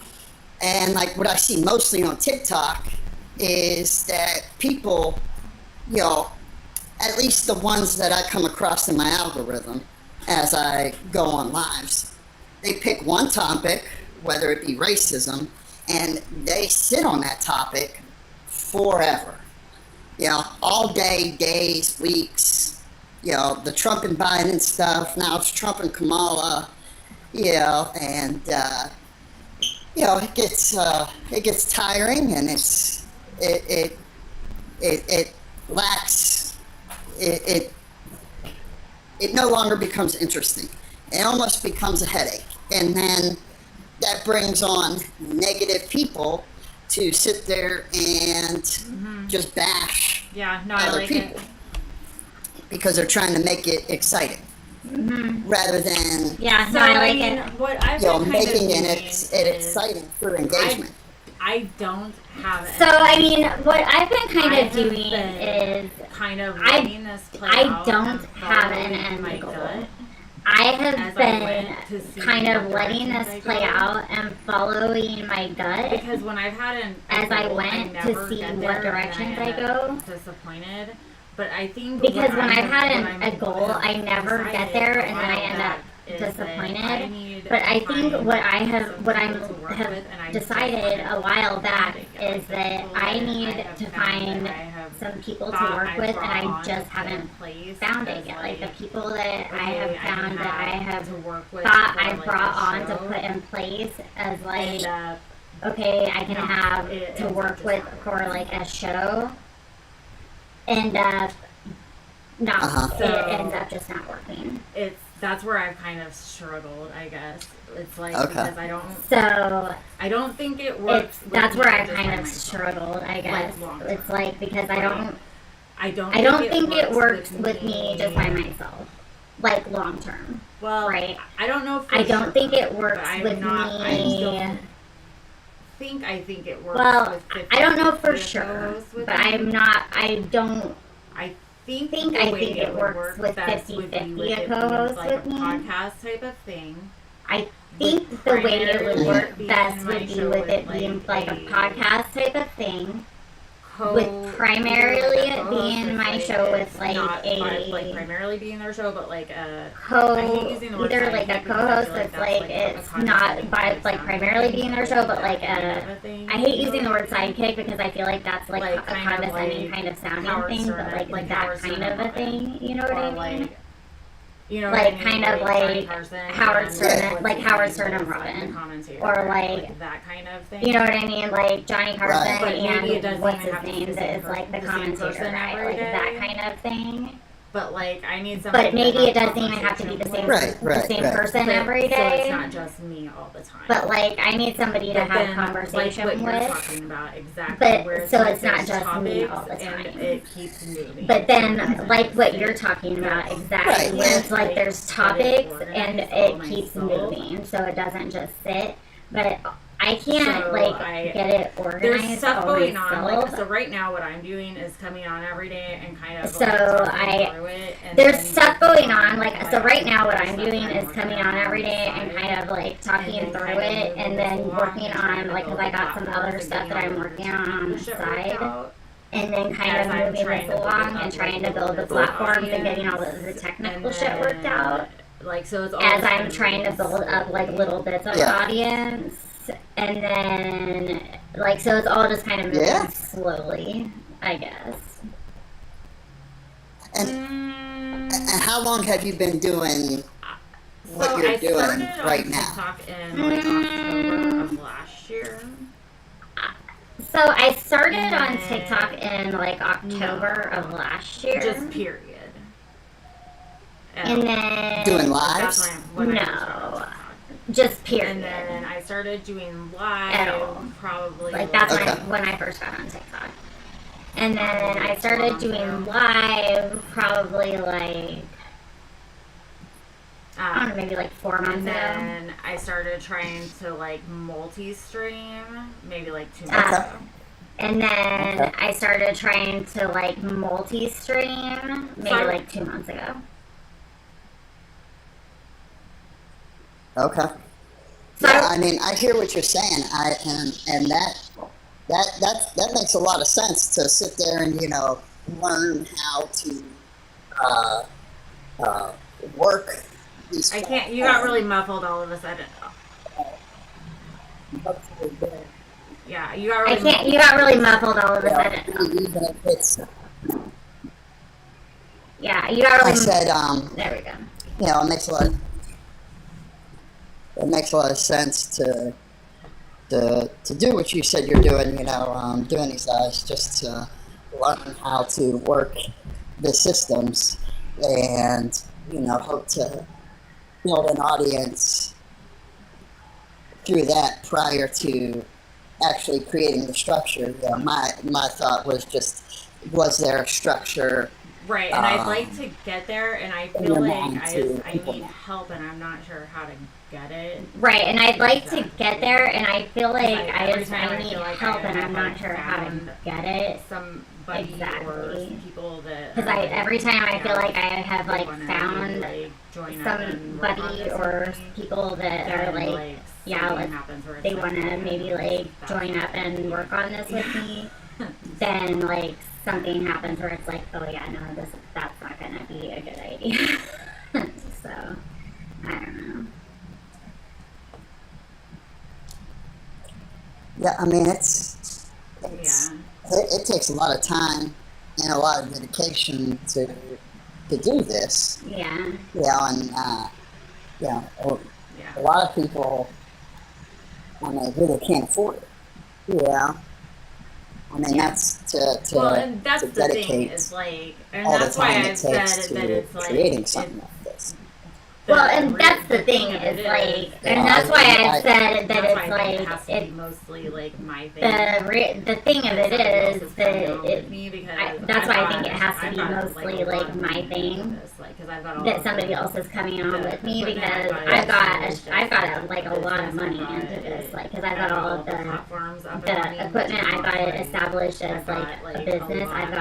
S4: And what I see mostly on TikTok is that people, at least the ones that I come across in my algorithm as I go on lives, they pick one topic, whether it be racism, and they sit on that topic forever. All day, days, weeks. The Trump and Biden stuff. Now it's Trump and Kamala. And it gets tiring, and it lacks. It no longer becomes interesting. It almost becomes a headache, and then that brings on negative people to sit there and just bash other people because they're trying to make it exciting rather than
S1: I like it. What I've been
S4: making it exciting through engagement.
S1: I don't have it.
S3: So I mean, what I've been kind of doing is
S1: letting this play out.
S3: I don't have an end goal. I have been kind of letting this play out and following my gut.
S1: Because when I've had
S3: as I went to see what directions I go.
S1: Disappointed. But I think
S3: because when I've had a goal, I never get there, and then I end up disappointed. But I think what I have decided a while back is that I need to find some people to
S1: thought
S3: work
S1: I
S3: with, and
S1: brought
S3: I
S1: on
S3: just
S1: to put in
S3: haven't
S1: place
S3: found it
S1: as,
S3: yet. Like the
S1: like,
S3: people that I
S1: okay,
S3: have
S1: I can
S3: found that I have
S1: to work with
S3: thought
S1: for,
S3: I
S1: like,
S3: brought
S1: a
S3: on to
S1: show,
S3: put in place as like,
S1: end up
S3: okay, I can
S1: not-
S3: have
S1: it
S3: to
S1: ends up
S3: work
S1: just
S3: with
S1: not
S3: for
S1: working.
S3: like a show, end up not,
S4: Uh-huh.
S3: it ends up just not working.
S1: That's where I've kind of struggled, I guess. It's like,
S4: Okay.
S1: because
S3: So
S1: I don't think it works.
S3: it's, that's where I
S1: just
S3: kind
S1: by
S3: of
S1: myself.
S3: struggled, I guess.
S1: long term.
S3: It's like, because I
S1: don't
S3: think it works with me just by myself, like long term.
S1: Well,
S3: right?
S1: I don't know.
S3: I don't think it works with me.
S1: I think it works.
S3: Well,
S1: with 50,
S3: I don't know for
S1: 50
S3: sure,
S1: co-hosts with
S3: but
S1: me.
S3: I'm not. I don't
S1: I think
S3: think it works with
S1: best
S3: 50-50
S1: would be with it
S3: co-hosts
S1: being, like,
S3: with
S1: a
S3: me.
S1: podcast type of thing.
S3: I think the way it would work
S1: being
S3: best
S1: my
S3: would be
S1: show
S3: with
S1: with,
S3: it being like a podcast type of thing. With
S1: Either,
S3: primarily
S1: like, a
S3: it
S1: co-host
S3: being
S1: with,
S3: my
S1: like,
S3: show with like
S1: not
S3: a
S1: like primarily being their show, but like a
S3: co,
S1: I hate using the word
S3: either like a
S1: sidekick because I
S3: co-host
S1: feel
S3: that's
S1: that's,
S3: like
S1: a
S3: it's
S1: concept
S3: not
S1: that
S3: by
S1: makes
S3: like
S1: sound
S3: primarily being their show, but like
S1: kind of a thing.
S3: I hate using the word sidekick because I feel like that's like a
S1: kind of
S3: condescending
S1: like
S3: kind of sounding
S1: Howard
S3: thing,
S1: Stern,
S3: but like that
S1: Howard
S3: kind
S1: Stern
S3: of a
S1: Robin.
S3: thing. You know what
S1: Or
S3: I mean?
S1: like, you know,
S3: Like,
S1: what I mean?
S3: kind of
S1: Johnny
S3: like
S1: Carson
S3: Howard
S1: and
S3: Stern,
S1: what's
S3: like
S1: his
S3: Howard
S1: name
S3: Stern
S1: is,
S3: and
S1: like,
S3: Robin.
S1: the commentator,
S3: Or like
S1: that kind of thing.
S3: you know what I mean? Like Johnny Carson
S4: Right.
S1: But maybe it
S3: and
S1: doesn't
S3: what's
S1: even
S3: his
S1: have to be
S3: name
S1: the
S3: that
S1: same
S3: is like the
S1: person- the same
S3: commentator,
S1: person
S3: right?
S1: every
S3: Like that
S1: day.
S3: kind of thing.
S1: But like, I need somebody.
S3: But maybe
S1: to
S3: it doesn't even have to be the same
S4: Right,
S3: the
S4: right,
S3: same
S4: right.
S3: person
S1: But-
S3: every
S1: So
S3: day.
S1: it's not just me all the time.
S3: But like I need somebody to
S1: But
S3: have
S1: then,
S3: conversation
S1: like what
S3: with.
S1: you're talking about, exactly.
S3: But-
S1: where
S3: so
S1: like
S3: it's not
S1: there's
S3: just me
S1: topics
S3: all the
S1: and
S3: time.
S1: it keeps moving.
S3: But then,
S1: So it
S3: like what
S1: doesn't
S3: you're
S1: sit.
S3: talking about,
S4: Right,
S3: exactly, where it's
S4: yeah.
S3: like there's
S1: But it
S3: topics and
S1: organizes all
S3: it keeps
S1: myself.
S3: moving, so it doesn't just sit. But I can't
S1: So
S3: like
S1: I-
S3: get it organized.
S1: There's stuff
S3: all
S1: going on.
S3: myself.
S1: Like, so right now, what I'm doing is coming on every day and kind of
S3: So
S1: like, talking
S3: I-
S1: through it. And
S3: There's
S1: then
S3: stuff
S1: working
S3: going on, like, so right now what I'm
S1: stuff
S3: doing
S1: that
S3: is
S1: I'm
S3: coming
S1: working
S3: on every
S1: the
S3: day and
S1: side.
S3: kind of like talking
S1: And then
S3: through
S1: kind of
S3: it,
S1: moving
S3: and
S1: this
S3: then
S1: along
S3: working
S1: and trying
S3: on,
S1: to
S3: like,
S1: build
S3: because I got
S1: the
S3: some
S1: platforms
S3: other
S1: and
S3: stuff that
S1: getting
S3: I'm
S1: all
S3: working
S1: the
S3: on the
S1: shit worked
S3: side.
S1: out.
S3: And then kind
S1: As
S3: of
S1: I'm
S3: moving
S1: trying
S3: this
S1: to build
S3: along
S1: up,
S3: and trying to
S1: like,
S3: build the
S1: this
S3: platforms and getting all
S1: audience,
S3: the technical
S1: and
S3: shit worked
S1: then,
S3: out.
S1: Like, so it's all
S3: As
S1: just
S3: I'm
S1: kind of
S3: trying to build up like little bits of
S4: Yeah.
S3: audience, and then like so it's all just kind of moving
S4: Yeah.
S3: slowly, I guess.
S4: And how long have you been doing what
S1: So
S4: you're
S1: I
S4: doing
S1: started
S4: right
S1: on
S4: now?
S1: TikTok in like October of last year.
S3: So I started on TikTok in like October
S1: No.
S3: of last year,
S1: Just period.
S3: and then
S4: Doing
S1: That's
S4: lives?
S1: when I
S3: No.
S1: first started TikTok.
S3: just period.
S1: And then I started doing live
S3: At all.
S1: probably
S3: Like that's
S4: Okay.
S3: when I first got on TikTok. And then I started doing live probably like I don't know, maybe like 4 months
S1: and
S3: ago.
S1: then I started trying to like multi-stream maybe like 2
S3: Okay.
S1: months ago.
S3: And then
S4: Okay.
S3: I started trying to like multi-stream maybe
S1: So I-
S3: like 2 months ago.
S4: Okay.
S3: So
S4: Yeah, I mean, I hear what you're saying. And that makes a lot of sense to sit there and learn how to work these.
S1: I can't. You got really muffled all of a sudden. Yeah, you got
S3: I
S1: really.
S3: can't. You got really muffled all of a sudden.
S4: Even if it's,
S3: Yeah, you got
S4: I
S3: really.
S4: said,
S3: There we go.
S4: it makes a lot of sense to do what you said you're doing. Doing these lives just to learn how to work the systems and hope to build an audience through that prior to actually creating the structure. My thought was just, was there a structure?
S1: Right, and I'd like to get there, and I feel
S4: your
S1: like
S4: mind
S1: I
S4: to
S1: need
S4: implement.
S1: help, and I'm not sure how to get it.
S3: Right, and I'd like to get there, and I feel like
S1: Every time
S3: I
S1: I
S3: need
S1: feel like
S3: help,
S1: I
S3: and I'm
S1: have,
S3: not
S1: like,
S3: sure how to
S1: found
S3: get it.
S1: Somebody or
S3: Exactly.
S1: people that
S3: Because every time I feel like I have
S1: they
S3: like
S1: wanna,
S3: found
S1: like, join up and work on
S3: somebody
S1: this
S3: or
S1: with me,
S3: people that are
S1: then,
S3: like, yeah,
S1: something
S3: like,
S1: happens where it's
S3: they
S1: like,
S3: want to
S1: okay,
S3: maybe like
S1: that's
S3: join up and work on this with me, then like something happens where it's like, oh yeah, no, that's not gonna be a good idea. So I don't know.
S4: Yeah, I mean,
S1: Yeah.
S4: it takes a lot of time and a lot of dedication to do this.
S3: Yeah.
S4: You know, and you know, a lot of people, I mean, really can't afford it. You know, I mean, that's to
S1: well, and that's
S4: to
S1: the thing
S4: dedicate
S1: is like, and
S4: all the
S1: that's why
S4: time it
S1: I've said
S4: takes
S1: that
S4: to
S1: it's like
S4: creating something like this.
S3: Well, and that's the thing is like, and that's why I said that it's like
S1: it has to be mostly like my thing.
S3: the thing of it is that that's why I think it has to be
S1: I've got,
S3: mostly like my thing.
S1: Like, 'cause I've got
S3: That somebody else is coming on with me because I've got like a lot of money into this, like because I've got all of the equipment, I've got it established as like a business, I've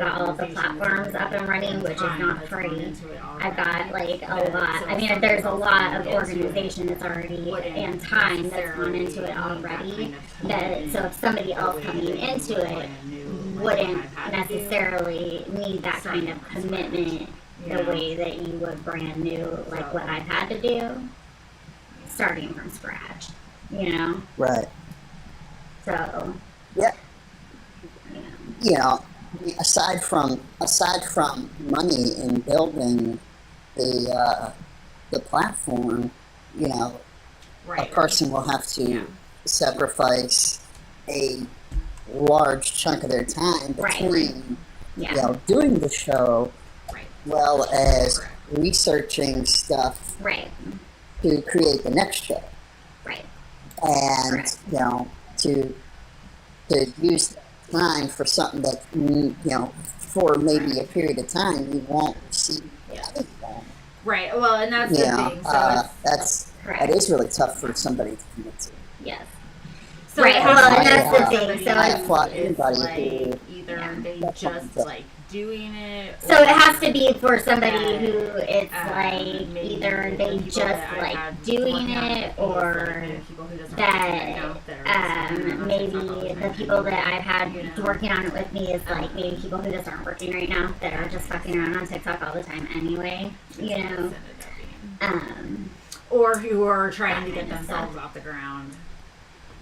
S3: got all of the platforms up and running, which is not free. I've got like a lot. I mean, there's a lot of organization that's already and time that's gone into it already. That so if somebody else coming into it wouldn't necessarily need that kind of commitment the way that you would brand new, like what I've had to do, starting from scratch. You know.
S4: Right.
S3: So.
S4: Yeah. You know, aside from money in building the platform, you know, a person will have to sacrifice a large chunk of their time between you know, doing the show, well as researching stuff to create the next show, and you know, to use that time for something that you know, for maybe a period of time you won't see anything.
S1: Right. Well, and that's the thing. So
S4: that is really tough for somebody to commit to.
S3: Yes.
S1: So
S3: well, and that's the thing. So
S4: I applaud anybody
S1: like, either they just like doing it.
S3: So it has to be for somebody who it's like either they just like doing it, or that maybe the people that I've had working on it with me is like maybe people who just aren't working right now, that are just fucking around on TikTok all the time anyway, you know.
S1: Or who are trying to get themselves off the ground.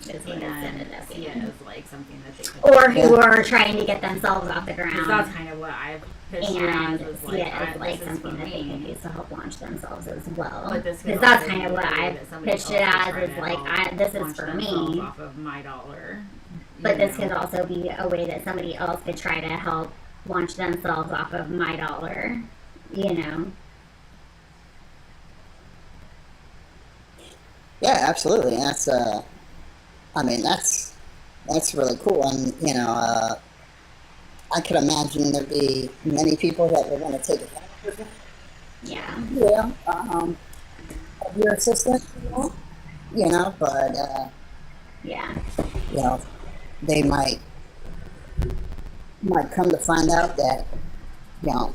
S3: Is what it ended up being.
S1: Yeah, it's like something that they could
S3: or who are trying to get themselves off the ground.
S1: That's kind of what I've pitched
S3: and
S1: as
S3: see it as like something that they can use to help launch themselves as well. Because
S1: this
S3: that's kind of what I've pitched it as, is like, this is for me.
S1: Off of my dollar.
S3: But this could also be a way that somebody else could try to help launch themselves off of my dollar, you know?
S4: Yeah, absolutely. That's I mean, that's really cool, and you know, I could imagine there'd be many people that would want to take advantage of it.
S3: Yeah.
S4: Yeah. Of your assistance, you know, but
S3: yeah,
S4: you know, they might come to find out that, you know,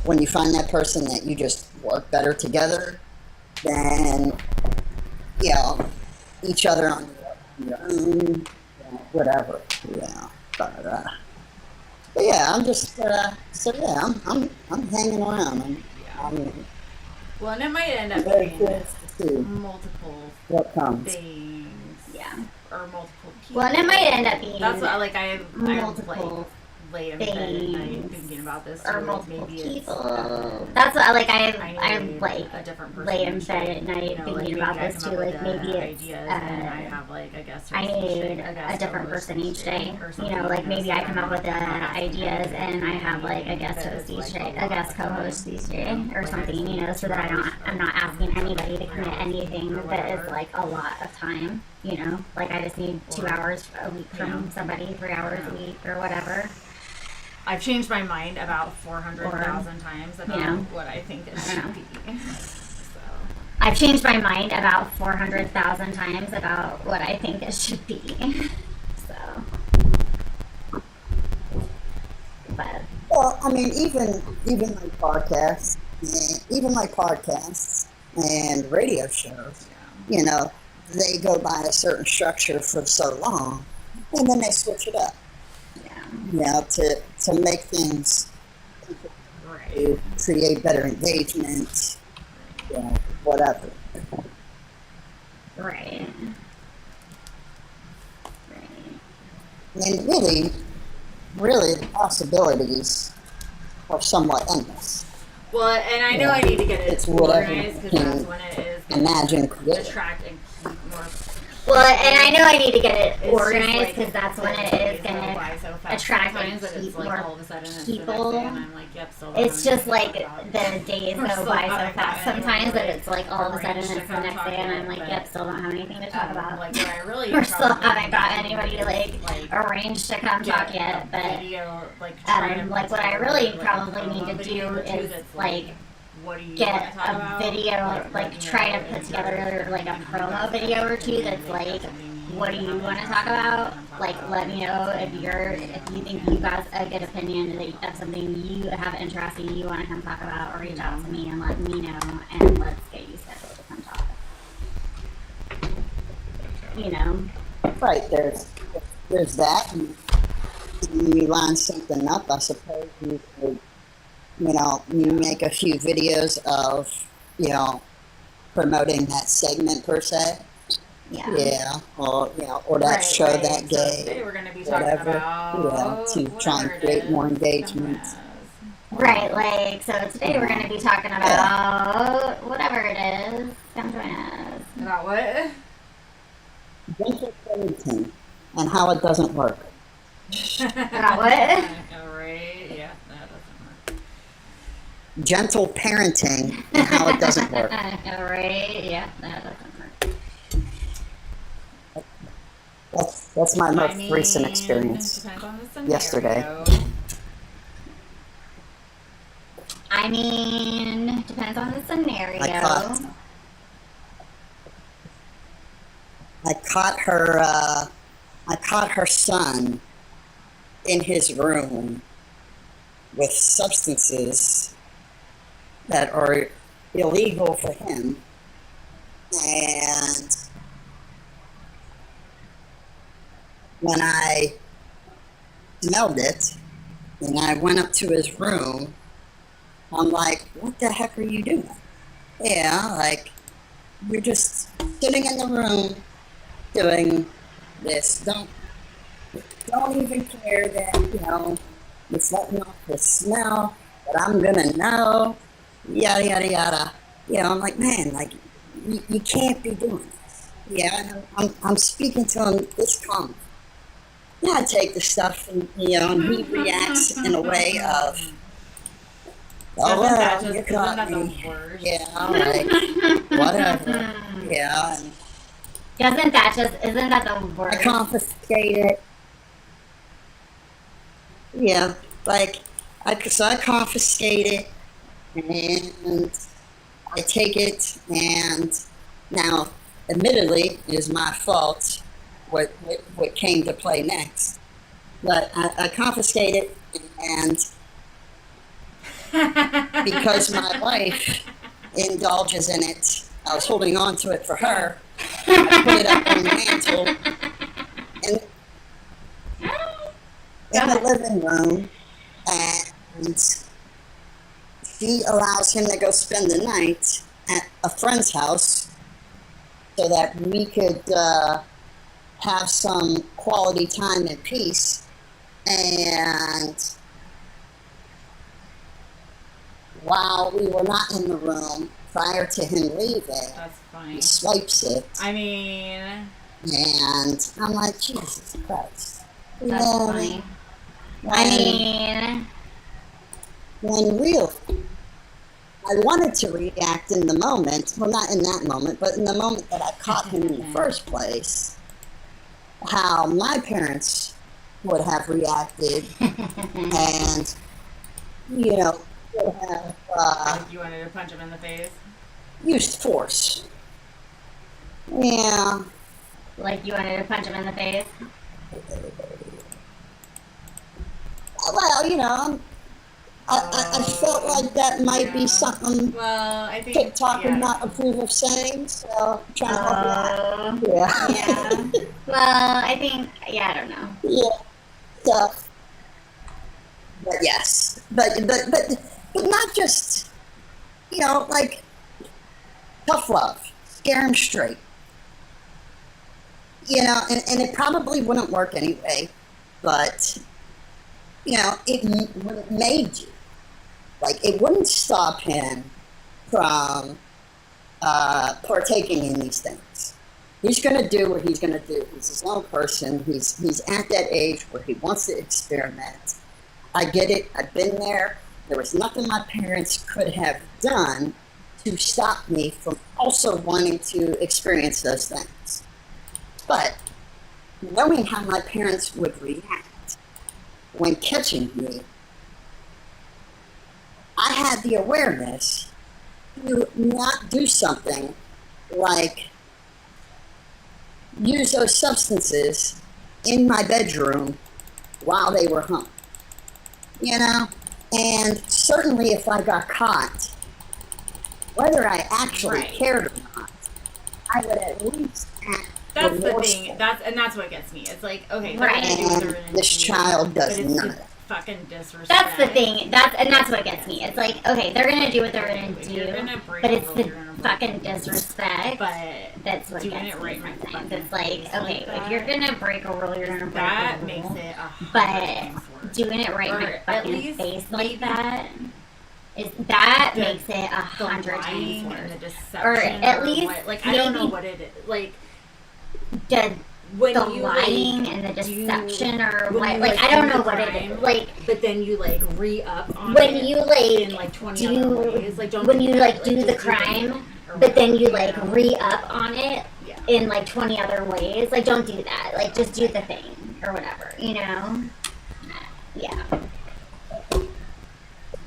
S4: when you find that person that you just work better together than, you know, each other on your own, you know, whatever, yeah. But yeah, I'm just so yeah, I'm hanging around.
S1: Well, and it might end up being multiple
S4: what comes.
S1: things, or multiple people.
S3: Well, and it might end up being
S1: that's what like I'm
S3: multiple
S1: late in bed at night thinking about this,
S3: or
S1: too.
S3: multiple
S1: Maybe
S3: people. That's what like I'm like
S1: a different person
S3: late in bed at night,
S1: you know,
S3: thinking
S1: like
S3: about this too. Like maybe it's
S1: and I have like
S3: I need a different person each day. You know, like maybe I come up with the ideas and I have like a guest host each day, a guest co-host each day, or something. You know, so that I'm not asking anybody to commit anything that is like a lot of time. You know, like I just need 2 hours a week from somebody, 3 hours a week, or whatever.
S1: I've changed my mind about 400,000 times about what I think it should be. So.
S3: I've changed my mind about 400,000 times about what I think it should be. So. But.
S4: Well, I mean, even my podcasts and radio shows, you know, they go by a certain structure for so long, and then they switch it up. You know, to make things, to create better engagement, you know, whatever.
S3: Right.
S4: And really, really the possibilities are somewhat endless.
S1: Well, and I know I need to get it organized because that's when it is
S4: imagine
S1: attract and keep more.
S3: Well, and I know I need to get it organized because that's when it is going to attract and keep more people. It's just like the days go by so fast sometimes that it's like all of a sudden it's the next day and I'm like, yep, still don't have anything to talk about.
S1: Like what I really
S3: Or still haven't got anybody to like arrange to come talk yet. But like what I really probably need to do is like get a video, like try to put together like a promo video or two that's like, what do you want to talk about? Like, let me know if you think you got a good opinion of something you have interest in, you want to come talk about, or reach out to me and let me know, and let's get you scheduled to come talk. You know,
S4: right? There's that. And you line something up, I suppose you could, you make a few videos of, promoting that segment per se. Yeah. Or, or that show that day.
S1: So today we're going to be talking about
S4: to try and create more engagement.
S3: Right, like, so today we're going to be talking about whatever it is. Come join us.
S1: About what?
S4: Gentle parenting and how it doesn't work.
S3: About what?
S1: Alright, yeah, that doesn't work.
S4: Gentle parenting and how it doesn't work.
S3: Alright, yeah, that doesn't work.
S4: That's my most recent experience yesterday.
S3: I mean, depends on the scenario.
S4: I caught her son in his room with substances that are illegal for him, and when I smelled it and I went up to his room, I'm like, what the heck are you doing? Yeah, like, you're just sitting in the room doing this. Don't even care that, it's letting off the smell, but I'm gonna know, yada, yada, yada. I'm like, man, like, you can't be doing this. Yeah, I'm speaking to him this calm. Yeah, I take the stuff and, and he reacts in a way of, oh, well, you caught me. Yeah, like, whatever. Yeah.
S3: Isn't that the worst?
S4: I confiscate it. Yeah, like, so I confiscate it, and I take it, and now, admittedly, it is my fault what came to play next. But I confiscate it, and because my wife indulges in it, I was holding on to it for her. I put it up on the mantle in the living room, and she allows him to go spend the night at a friend's house so that we could have some quality time and peace. And while we were not in the room prior to him leaving,
S1: that's funny.
S4: He swipes it.
S1: I mean,
S4: and I'm like, Jesus Christ.
S3: That's funny. When
S4: I wanted to react in the moment, well, not in that moment, but in the moment that I caught him in the first place, how my parents would have reacted, and, would have
S1: you wanted to punch him in the face?
S4: Used force. Yeah.
S3: Like you wanted to punch him in the face?
S4: Well, I felt like that might be something
S1: I think
S4: TikTok would not approve of saying, so I'm trying to help you out.
S3: Yeah. Well, I think, I don't know.
S4: Yeah. So, but yes. But not just, like, tough love. Scare him straight. And it probably wouldn't work anyway, but it made you. Like, it wouldn't stop him from partaking in these things. He's going to do what he's going to do. He's his own person. He's at that age where he wants to experiment. I get it. I've been there. There was nothing my parents could have done to stop me from also wanting to experience those things. But knowing how my parents would react when catching me, I had the awareness to not do something like use those substances in my bedroom while they were home. And certainly if I got caught, whether I actually cared or not, I would at least act.
S5: That's the thing. That's what gets me. It's like, okay,
S4: and this child does not.
S5: Fucking disrespect.
S3: That's the thing. That's what gets me. It's like, okay, they're gonna do what they're gonna do, but it's the fucking disrespect.
S5: But
S3: that's what
S5: doing
S3: gets
S5: it
S3: me
S5: right
S3: sometimes. It's like, okay, if you're gonna break a rule, you're gonna break
S5: that
S3: a rule.
S5: makes it
S3: But doing it right in my
S5: at
S3: fucking
S5: least
S3: face like that makes it 100 times
S5: and
S3: worse.
S5: the deception,
S3: Or at least
S5: like I don't know what it is. Like
S3: when the lying and the deception or what, like I don't know what it is. Like,
S5: but then you like re-up on
S3: when
S5: it
S3: you like
S5: in like 20 other ways. Like don't
S3: when you like
S5: do
S3: do the crime, but then you like re-up on it in like 20 other ways. Like don't do that. Like just do the thing or whatever. Yeah.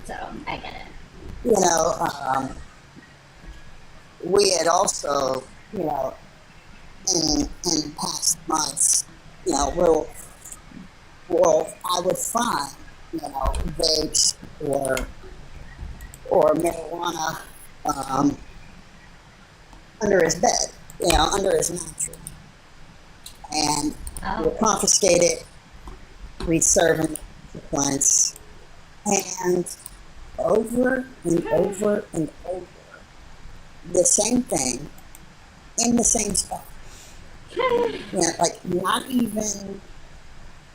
S3: So I get it.
S4: We had also, in past months, I would find, vapes or marijuana under his bed, under his mattress, and we'd confiscate it, we'd serve him the consequence, and over and over and over, the same thing in the same spot. Like not even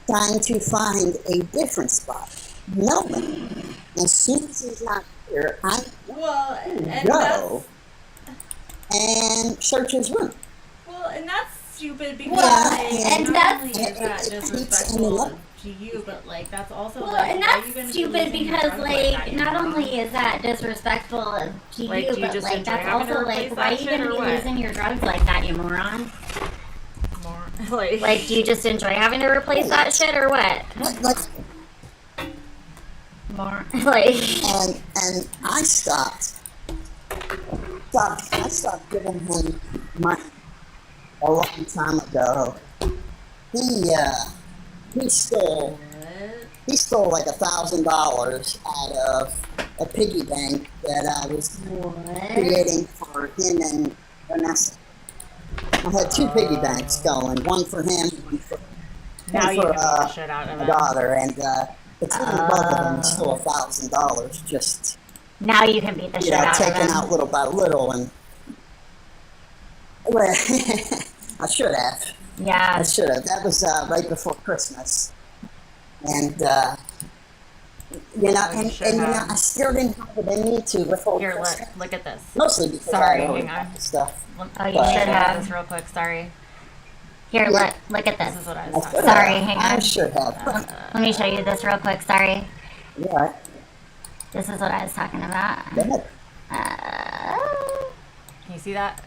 S4: trying to find a different spot. Knowing as soon as he's not here, I go and search his room.
S5: Well, and that's stupid because
S3: that's
S5: disrespectful to you, but like that's also
S3: and that's stupid because like not only is that disrespectful to
S5: like,
S3: you, but like that's also like why are you gonna be using your drugs like that, you moron? Like do you just enjoy having to replace that shit or what? More like
S4: and I stopped giving him money a long time ago. He stole like $1,000 out of a piggy bank that I was creating for him and Vanessa. I had two piggy banks going, one for him, one for my daughter, and between both of them, he stole $1,000. Just
S3: now you can beat the shit out of him.
S4: Taken out little by little, and well, I should have.
S3: Yeah,
S4: I should have. That was right before Christmas, and I still didn't have it in me to withhold.
S5: Here,
S4: Christmas.
S5: look at this.
S4: Mostly because
S5: Sorry,
S4: I know
S5: hang on.
S4: Stuff.
S3: Oh, you should have.
S5: This real quick. Sorry.
S3: Here, look at this.
S5: This is what I was talking
S3: Sorry,
S5: about.
S3: hang on.
S4: I should have.
S3: Let me show you this real quick. Sorry.
S4: Yeah.
S3: This is what I was talking about.
S4: Go ahead.
S5: Can you see that?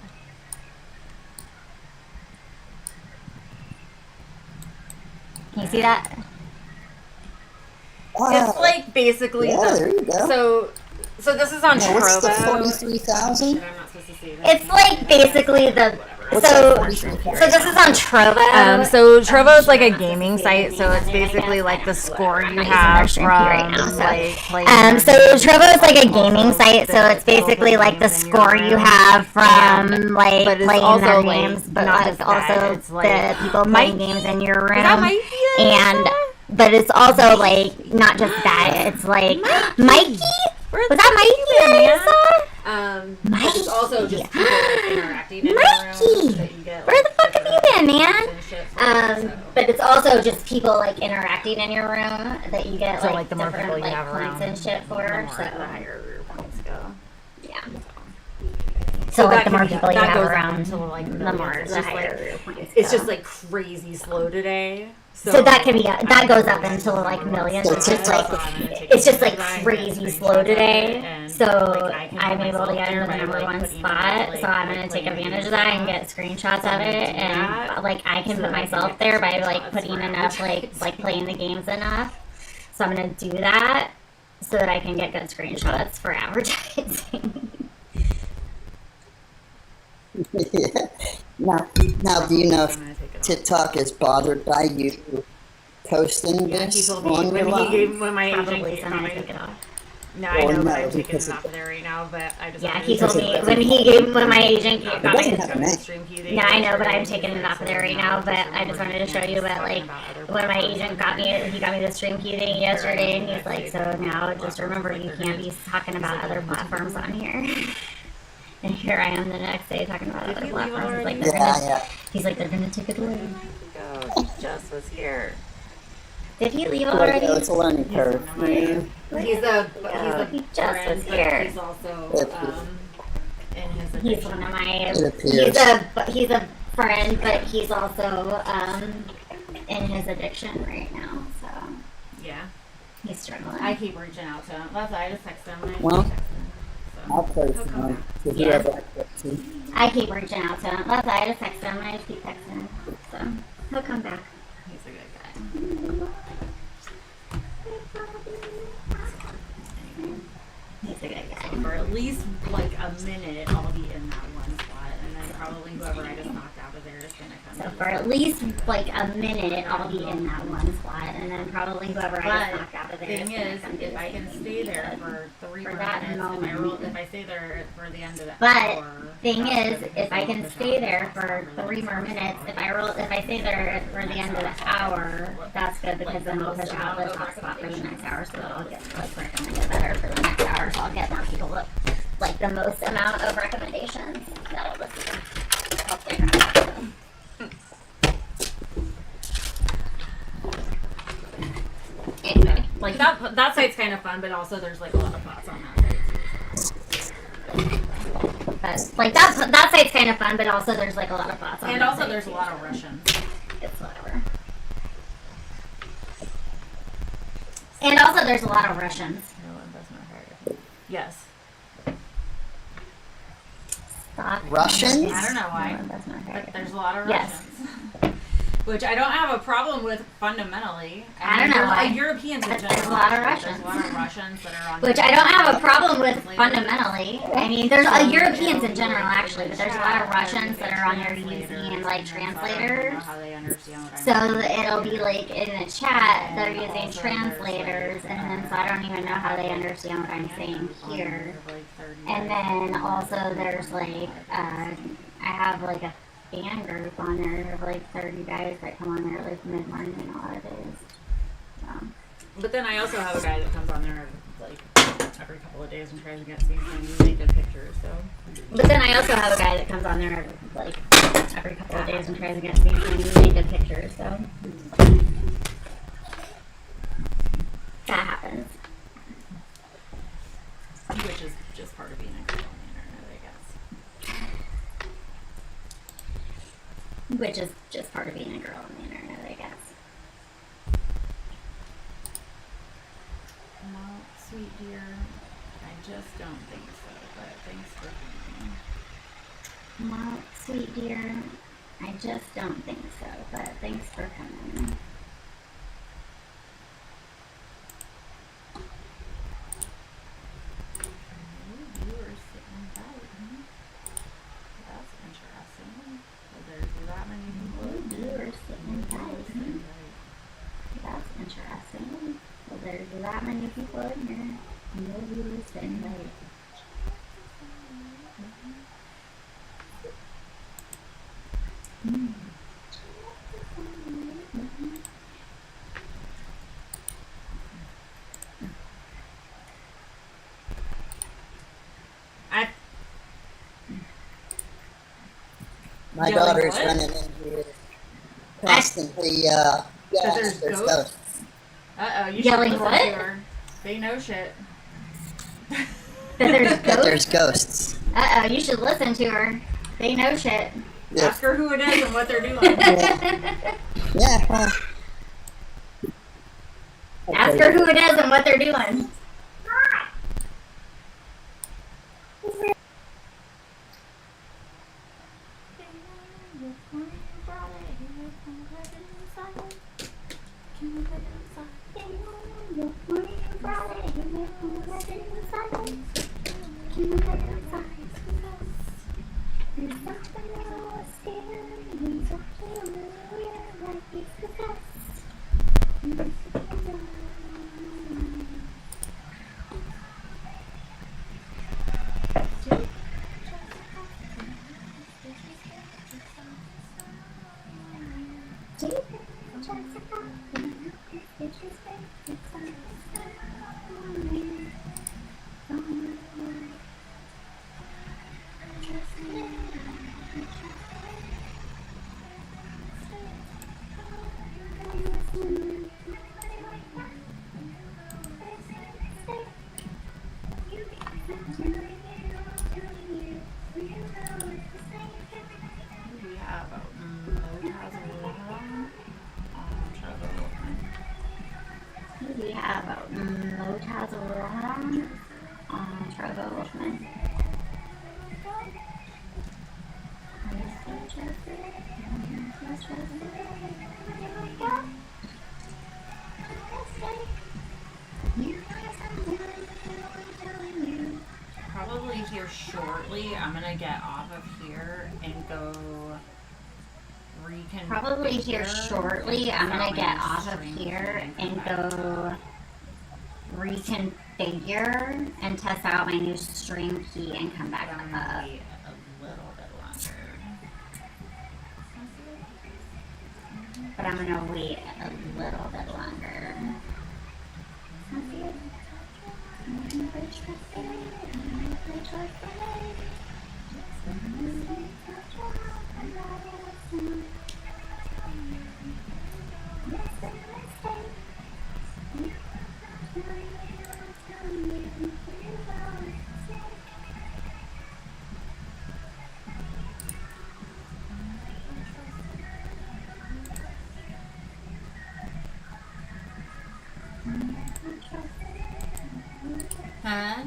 S3: Can you see that?
S5: It's like basically
S4: there you go.
S5: So this is on
S4: What's the
S5: Trovo.
S4: 43,000?
S5: I'm not supposed to see this.
S3: It's like basically the so this is on Trovo.
S5: So Trovo is like a gaming site, so it's basically like the score you have from like playing.
S3: So Trovo is like a gaming site, so it's basically like the score you have from like playing their games, but it's also the people playing games in your room. But it's also like not just that. It's like Mikey. Was that Mikey?
S5: But it's also just people interacting in
S3: Mikey!
S5: the room.
S3: Where the fuck have you been, man? But but it's also just people like interacting in your room that you get
S5: So,
S3: like
S5: like, the more
S3: different
S5: people you
S3: like
S5: have
S3: points
S5: around,
S3: and shit for.
S5: the more
S3: So
S1: The higher your points go.
S3: yeah. So like the more people you have
S1: goes up
S3: around,
S1: until, like,
S3: the
S1: millions.
S3: more
S1: It's
S3: the
S1: just,
S3: higher
S1: like,
S3: your points
S1: It's
S3: go.
S1: just like crazy slow today.
S3: So that can be that goes up until like millions.
S4: So
S3: It's just
S4: TikTok-
S3: like it's just like crazy slow today. So I'm able to get into the number one spot. So I'm gonna take advantage of that and get screenshots of it. And like I can put myself there by like putting enough like playing the games enough. So I'm gonna do that so that I can get good screenshots for advertising.
S4: Now, do you know if TikTok is bothered by you posting
S1: Yeah, he
S4: this
S1: told me
S4: on your live?
S1: when my agent
S3: Probably
S1: came
S3: so I'm gonna take it off.
S1: No, I
S4: Or
S1: know,
S4: no,
S1: but I'm taking
S4: because
S1: it off of there right now. But I just
S3: Yeah,
S1: wanted
S3: he
S1: to
S3: told
S1: say
S3: me when my agent
S4: It
S3: got
S4: doesn't
S3: me.
S4: have a name.
S3: Yeah, I know, but I'm taking it off of there right now. But I just wanted to show you that, like, when my agent got me, he got me the stream key thing yesterday, and he's like, so now just remember, you can't be talking about other platforms on here. And here I am the next day talking about other platforms. He's like, he's like, they're gonna take it away.
S1: Go. He just was here.
S3: Did he leave
S4: Well,
S3: already?
S4: it's a learning curve.
S1: He's a
S3: He just
S1: friend,
S3: was
S1: but
S3: here.
S1: he's also in his
S3: He's
S1: addiction.
S3: one of my.
S4: It appears.
S3: He's a friend, but he's also in his addiction right now. So
S1: Yeah,
S3: he's struggling.
S1: I keep reaching out to him. That's why I just text him.
S4: Well,
S1: text him.
S4: I'll pray for him. If you
S3: Yeah.
S4: ever get to.
S3: I keep reaching out to him. That's why I just text him. I just keep texting him. So he'll come back.
S1: He's a good guy.
S3: He's a good guy.
S1: For at least like a minute, I'll be in that one spot, and then probably whoever I just knocked out of there is gonna come.
S3: So for at least like a minute, I'll be in that one spot, and then probably whoever I just knocked out of there.
S1: Thing is, if I can stay there for 3 more minutes, if I stay there for the end of the hour.
S3: Thing is, if I can stay there for 3 more minutes, if I stay there for the end of the hour, that's good because then we'll push out the top spot for the next hour, so that'll get like recommended better for the next hour. So I'll get more people with like the most amount of recommendations. That'll just help their traffic.
S1: Anyway, like that site's kind of fun, but also there's like a lot of bots on that site.
S3: But like that site's kind of fun, but also there's like a lot of bots on.
S1: And
S3: that
S1: also
S3: site,
S1: there's a
S3: too.
S1: lot of Russians.
S3: It's whatever. And also there's a lot of Russians.
S1: Yes.
S3: Stop.
S4: Russians?
S1: I don't know why,
S3: No, that's not
S1: but
S3: fair.
S1: there's a lot of
S3: Yes.
S1: Russians. Which I don't have a problem with fundamentally.
S3: I don't know why.
S1: Europeans in
S3: But
S1: general.
S3: there's a lot of
S1: There's
S3: Russians.
S1: a lot of Russians that are on.
S3: Which I don't have a problem with fundamentally. I mean, there's Europeans in general actually, but there's a lot of Russians that are on there using like translators. So it'll be like in the chat they're using translators, and then so I don't even know how they understand what I'm saying here. And then also there's like I have like a fan group on there of like 30 guys that come on there like mid-morning a lot of days. So.
S1: But then I also have a guy that comes on there like every couple of days and tries to get scenes and make good pictures. So.
S3: But then I also have a guy that comes on there like every couple of days and tries to get scenes and make good pictures. So that happens.
S1: Which is just part of being a girl on the internet, I guess.
S3: Which is just part of being a girl on the internet, I guess.
S1: Well, sweet dear, I just don't think so, but thanks for coming.
S3: Well, sweet dear, I just don't think so, but thanks for coming.
S1: You were sitting tight, huh? That's interesting. Well, there's that many people.
S3: You were sitting tight. That's interesting. Well, there's that many people in here. No, you were sitting tight.
S4: My
S1: Yelling
S4: daughter's
S1: what?
S4: running in here constantly
S1: That
S4: yelling
S1: there's
S4: that there's
S1: ghosts?
S4: ghosts.
S1: Uh-oh, you should
S3: Yelling
S1: listen
S3: what?
S1: to her. They know shit.
S3: That there's
S4: That
S3: ghosts?
S4: there's ghosts.
S3: Uh-oh, you should listen to her. They know shit.
S4: Yeah.
S1: Ask her who it is and what they're doing.
S4: Yeah, well.
S3: Ask her who it is and what they're doing.
S1: We have
S3: We have Motazalon on Trevor Wolfman.
S1: probably here shortly. I'm gonna get off of here and go reconfigure.
S3: Probably here shortly. I'm gonna get off of here and go reconfigure and test out my new stream key and come back
S1: I'm
S3: up.
S1: gonna wait a little bit longer.
S3: But I'm gonna wait a little bit longer.
S1: Huh?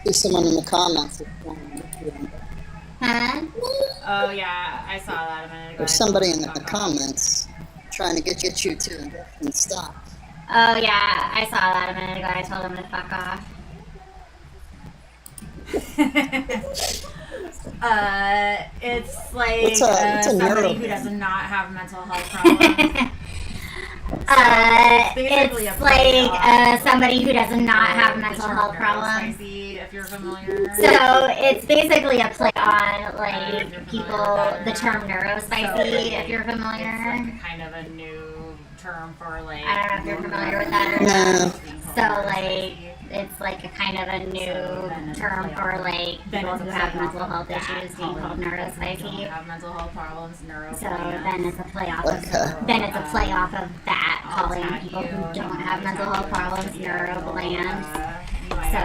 S4: There's someone in the comments.
S3: Huh?
S1: Oh yeah, I saw that a minute ago.
S4: There's somebody in the comments trying to get you to invest in stocks.
S3: Oh yeah, I saw that a minute ago. I told him to fuck off.
S1: It's like
S4: It's a
S1: somebody
S4: neuro-
S1: who does not have mental health problems. basically
S3: It's
S1: a
S3: like
S1: play
S3: somebody who does not have
S1: The
S3: mental
S1: term
S3: health problems.
S1: neurospicy, if you're familiar.
S3: So it's basically a play on
S1: if
S3: like
S1: you're familiar
S3: people,
S1: with that or
S3: the
S1: not.
S3: term
S1: So
S3: neurospicy, if you're
S1: It's
S3: familiar.
S1: like kind of a new term for like.
S3: I don't know if you're familiar with that or not.
S4: No.
S3: So like it's like a kind of a new term for like people who have mental health issues being called neurospicy.
S1: Have mental health problems,
S3: So then it's a play off of
S4: Okay.
S3: then it's a play off of that,
S1: I'll
S3: calling
S1: tag
S3: people
S1: you
S3: who don't
S1: and
S3: have mental health problems neuroglands. So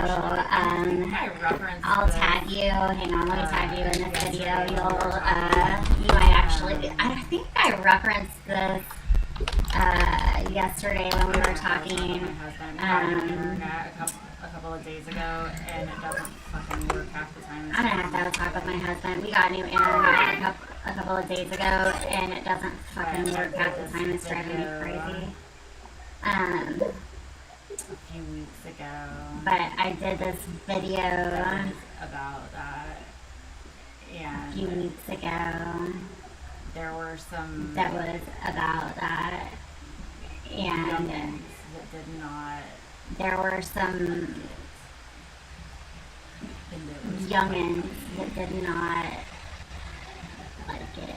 S3: I'll tag you. Hang on, let me tag you in this video. You might actually. I think I referenced this yesterday when we were talking.
S1: A couple of days ago, and it doesn't fucking work half the time.
S3: I'm gonna have to talk with my husband. We got new internet a couple of days ago, and it doesn't fucking work half the time. It's driving me crazy.
S1: A few weeks ago.
S3: But I did this video
S1: About that,
S3: a
S1: and
S3: few weeks ago
S1: there were some
S3: that was about that, and
S1: youngins that did not.
S3: there were some youngins that did not like it,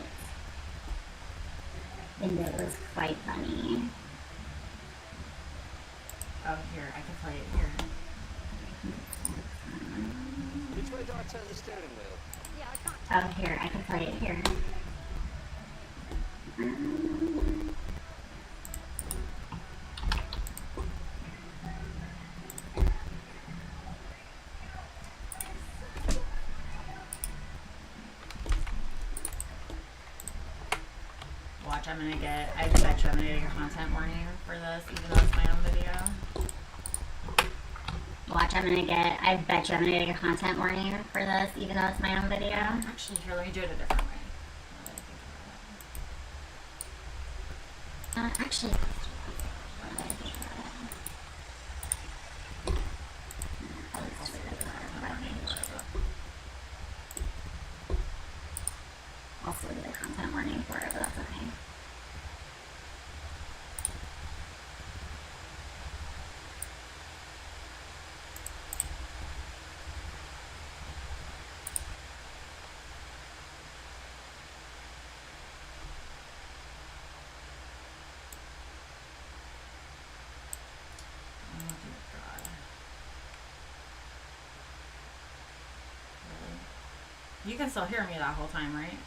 S3: and it was quite funny.
S1: Oh, here, I can play it here.
S6: Which way do I turn the steering wheel?
S3: Oh, here, I can play it here.
S5: Watch, I bet you I'm gonna get a content warning for this, even though it's my own video.
S3: Watch, I bet you I'm gonna get a content warning for this, even though it's my own video.
S5: Actually, here, let me do it a different way.
S3: Actually. I'll still get a content warning for it, but that's okay.
S5: Oh, dear God. Really? You can still hear me that whole time, right?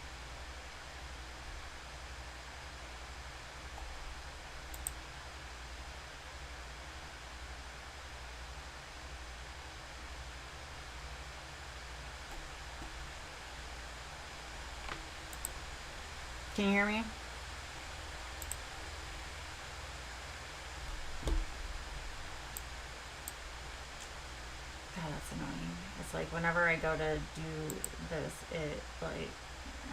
S5: Can you hear me? God, that's annoying. It's like whenever I go to do this, it like.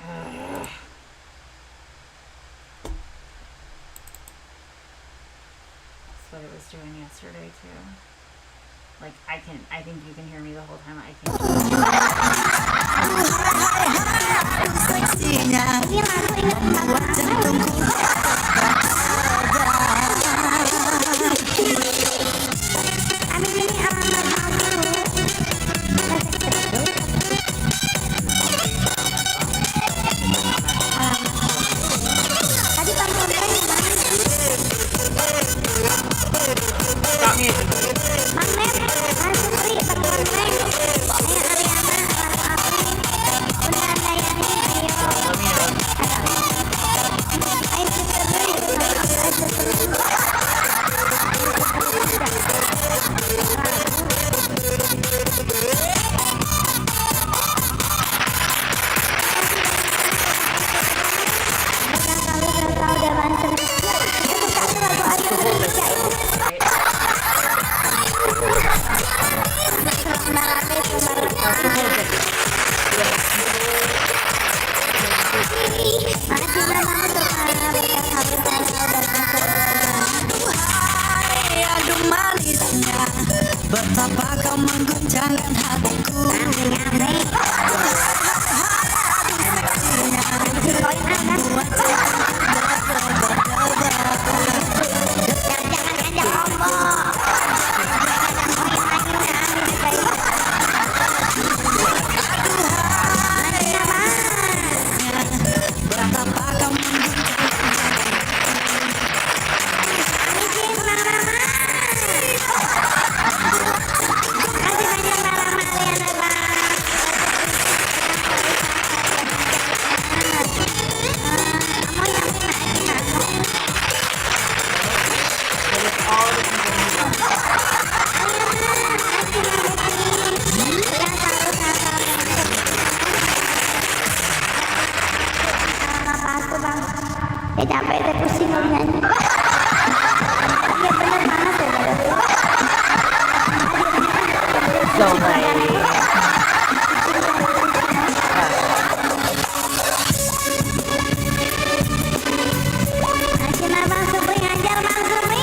S5: Ugh. That's what it was doing yesterday too. Like I think you can hear me the whole time. I can't. Stop music. Let me know.
S6: Betapa kau mengguncangkan hatiku.
S3: Capek deh pusing nyanyi. Iya bener banget ya.
S5: So like.
S3: Bang Supri ngajar Bang Supri.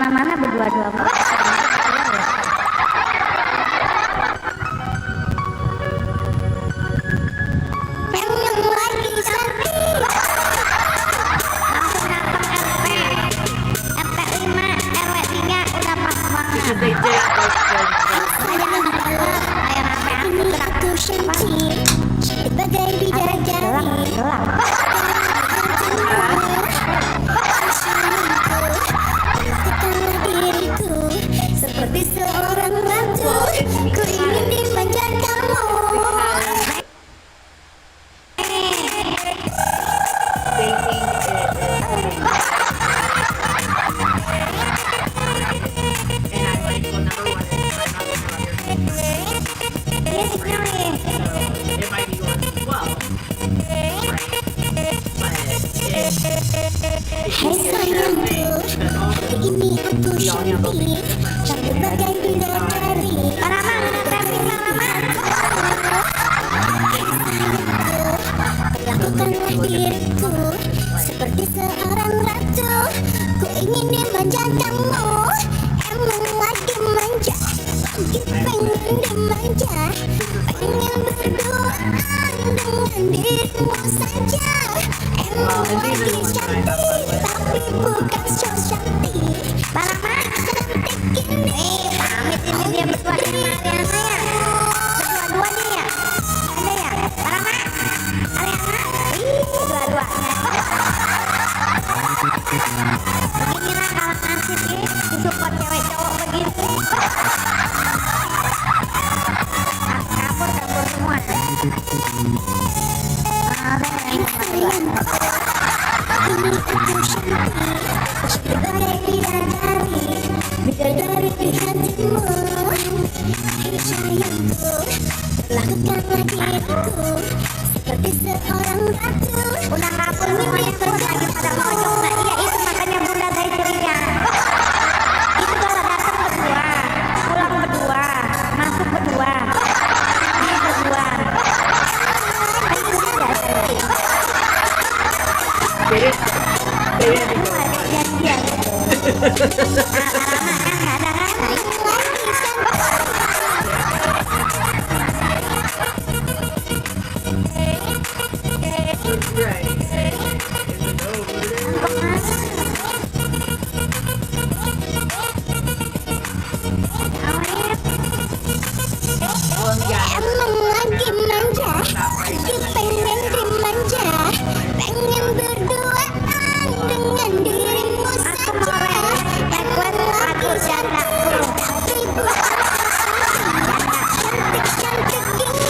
S3: kemana-mana berdua-dua. Pengen lagi cantik. Langsung datang RT 5 RW 3 udah pas banget. Sayang gelap, kayak apa aku cantik sebagai bidadari. Seperti seorang ratu, ku ingin dimanjakanmu. Hai sayangku, ini aku cantik sebagai bidadari. Paraman, tapi paraman. Lakukanlah diriku seperti seorang ratu. Ku ingin dimanjakanmu. Emang lagi manja, lagi pengen dimanja. Pengen berduaan dengan dirimu saja. Emang lagi cantik, tapi bukan so cantik. Paraman cantik gini. Pamit ini dia berdua dengan Ariana ya. Berdua-dua nih ya. Ada ya, Paraman, Ariana. Dua-duanya. Beginilah kalau nasib disupport cewek cowok begini. Kabur semua. Sebagai bidadari di hatimu. Hai sayangku, lakukanlah diriku seperti seorang ratu. Udah kabur nih terus lagi pada pojok. Nah iya itu makanya bunda saya curiga. Itu kalau datang berdua, pulang berdua, masuk berdua, ini berdua. Emang lagi manja, lagi pengen dimanja, pengen berduaan dengan dirimu saja. Emang lagi cantik, tapi bukan cantik gini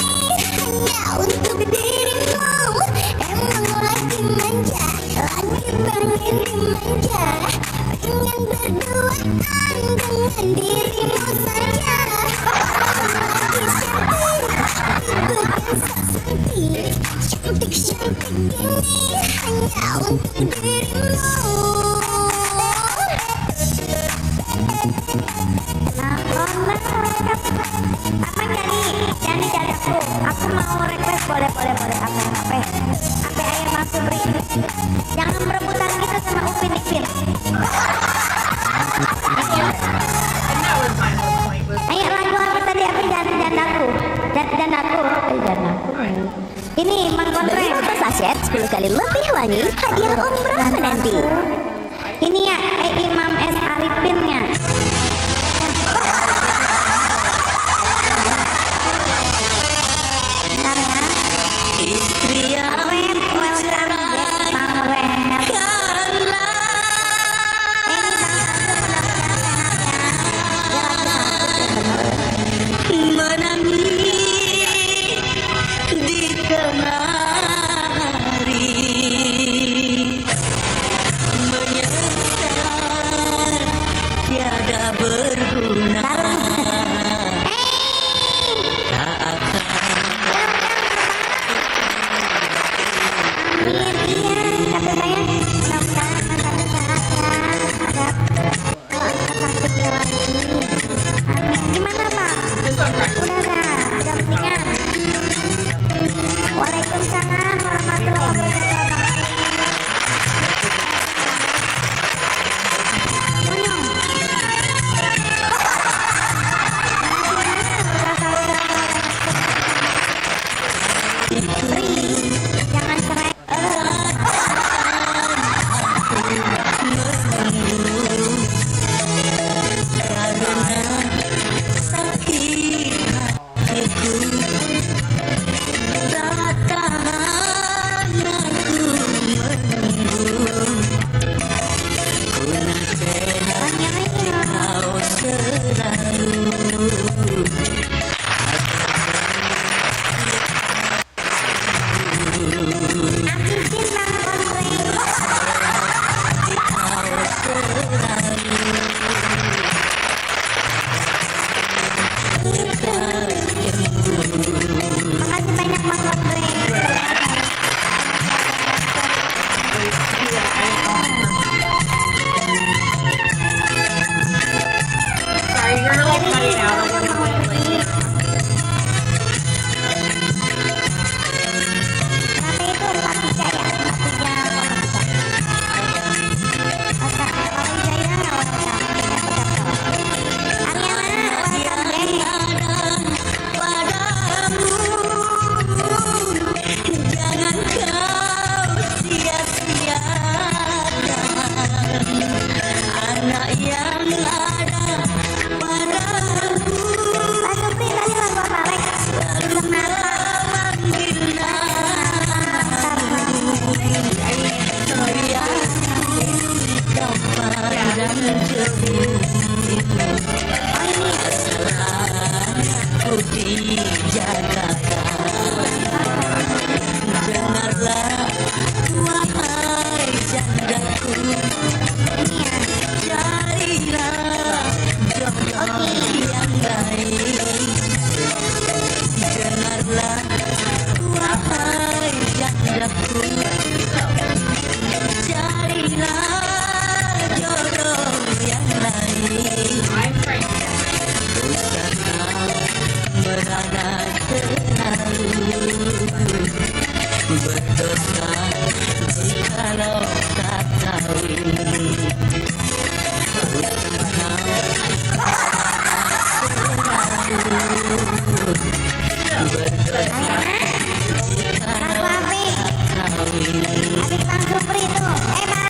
S3: hanya untuk dirimu. Emang lagi manja, lagi pengen dimanja, pengen berduaan dengan dirimu saja. Cantik ini hanya untuk dirimu. Apa jadi dadaku? Aku mau request boleh apa ayah masuk beri. Jangan berebutan gitu sama Upin Ipin. Ayo lagu apa tadi apa jandaku. Ini Mang Kontre. Beli sachet 10 kali lebih wangi hadiah umrah menanti. Ini ya Imam S. Arifinnya. Bentar ya. Istri yang menangis di tengah hari. Supri tadi lagu apa, Lex? Kenapa?
S6: Dengarlah wahai jandaku, carilah jodoh yang baik. Dengarlah wahai jandaku, carilah jodoh yang baik. Usah kau merana terlalu berdosa jikalau tak kawin. Usah kau berdosa jikalau tak kawin.
S3: Adik Bang Supri tuh. Mana?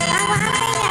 S3: Lagu apa ya?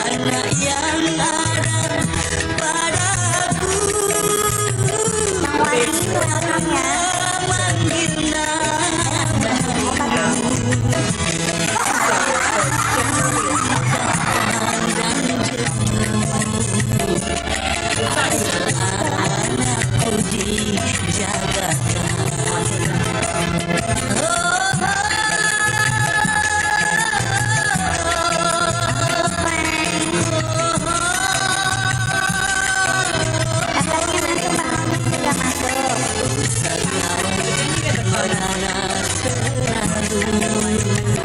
S6: Anak yang ada padaku memanggil anakku dijaga. Merana terlalu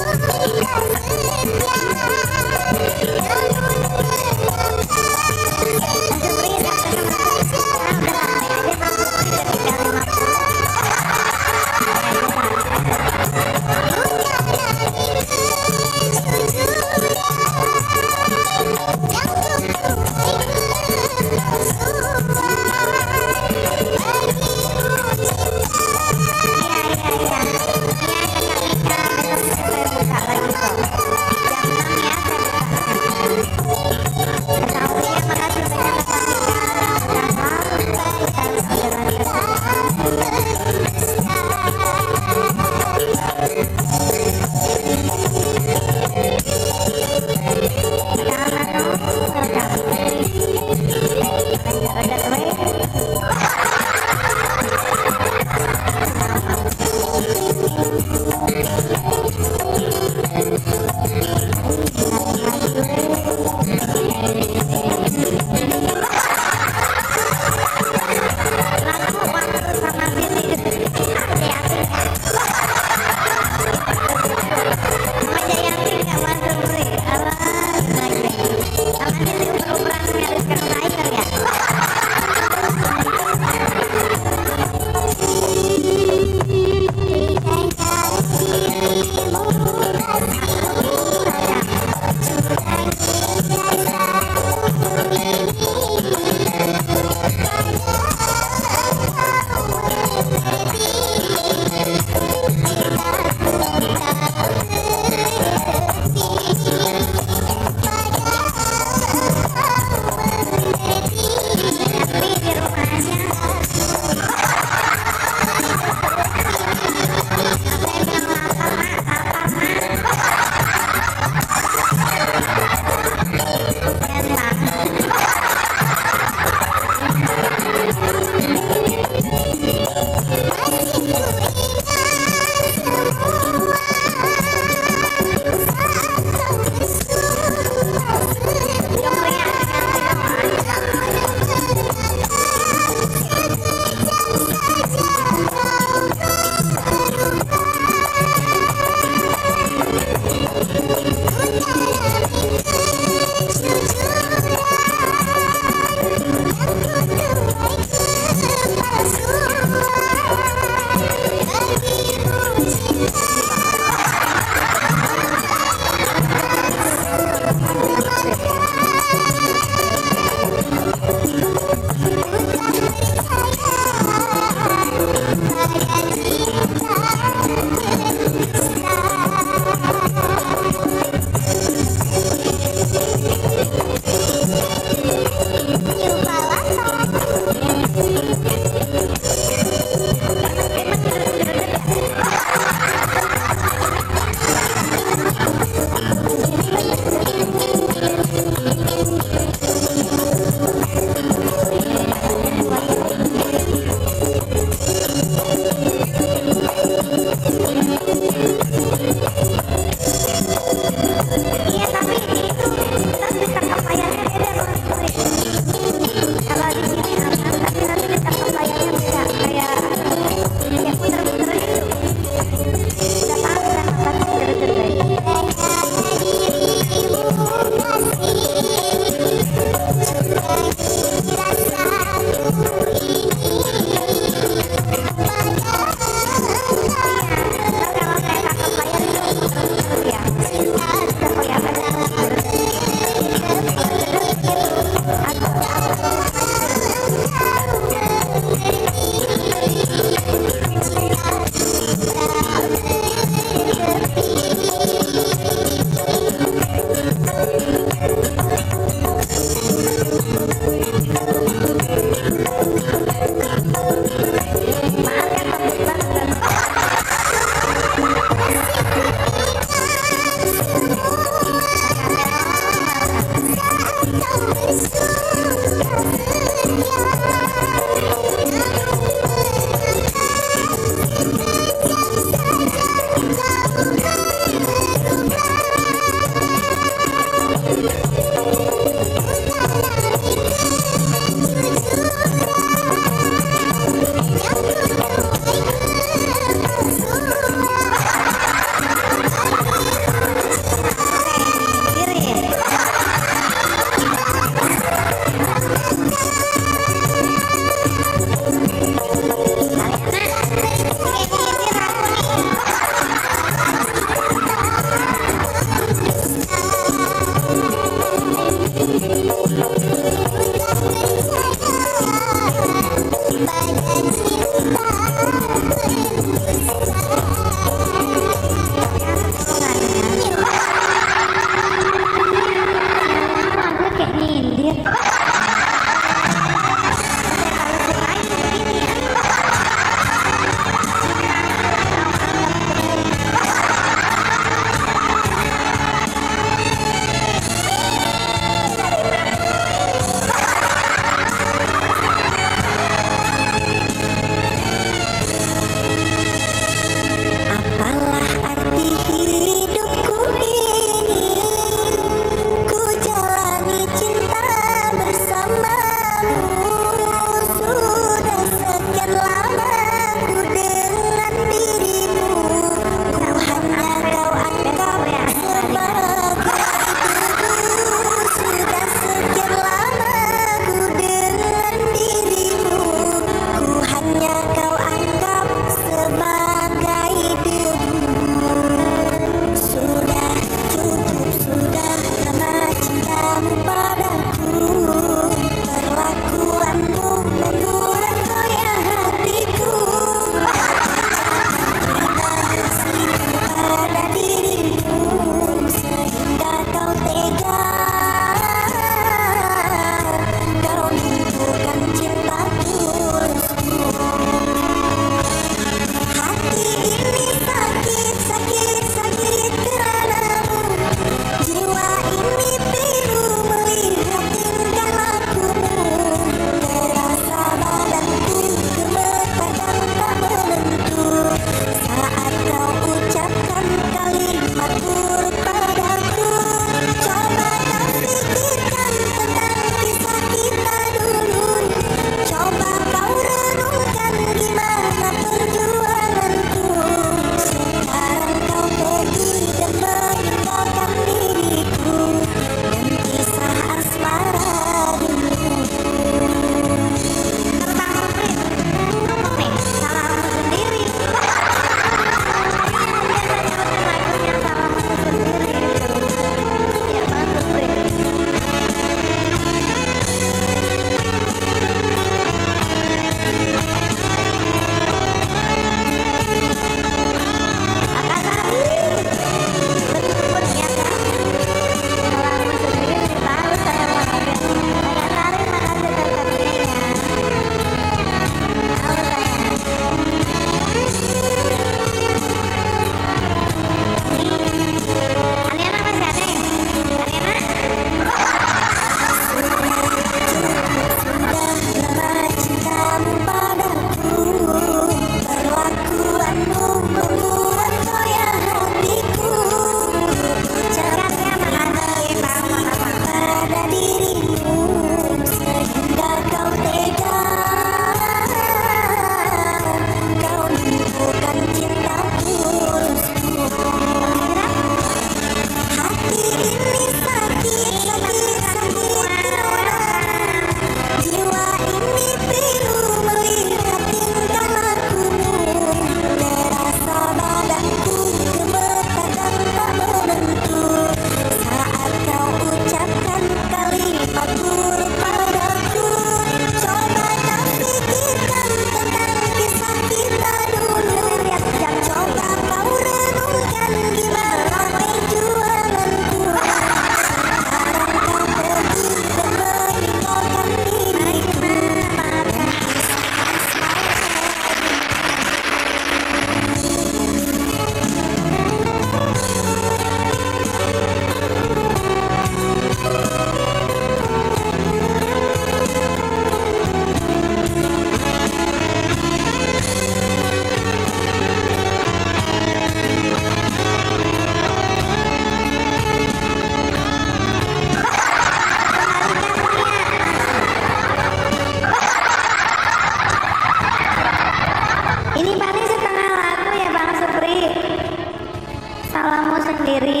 S3: sendiri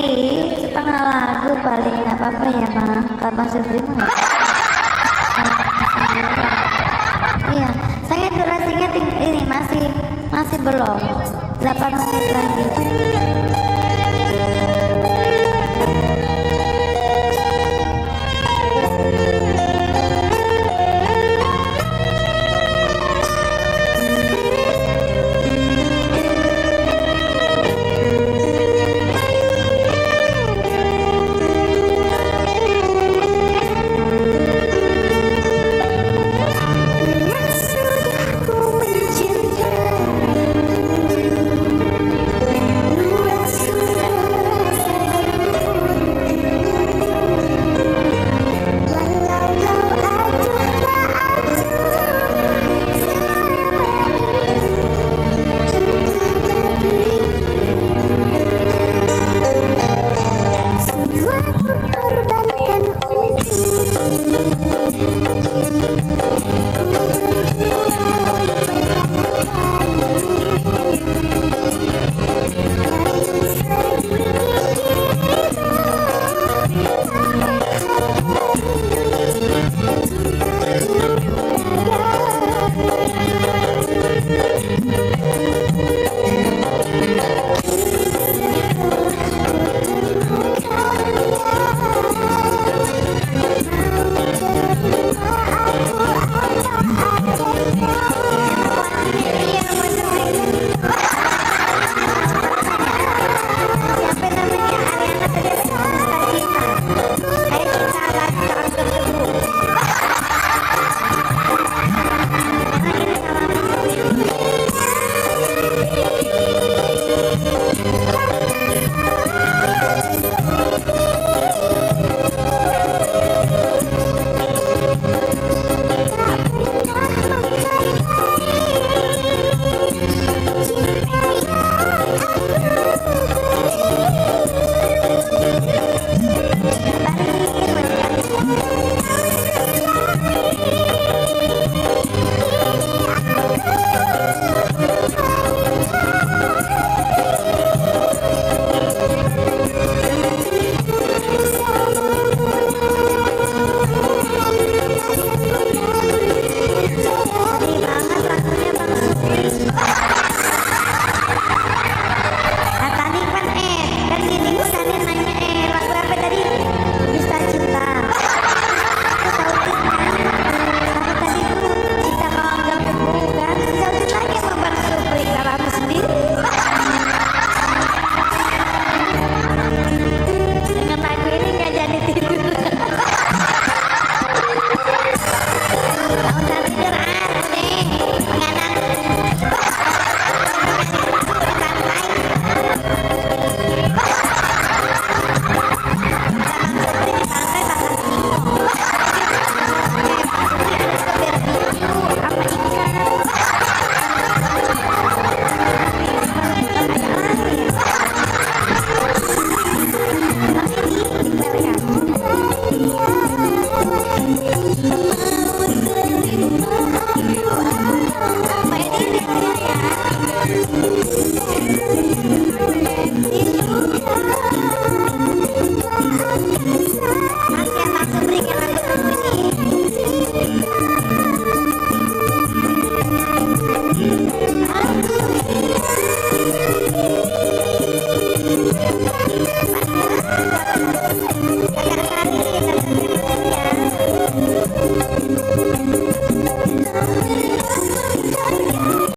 S3: setengah lagu paling nggak apa-apa ya bang. Kalau Bang Supri mah nggak. Iya, saya durasinya ini masih belum 8 menit lagi.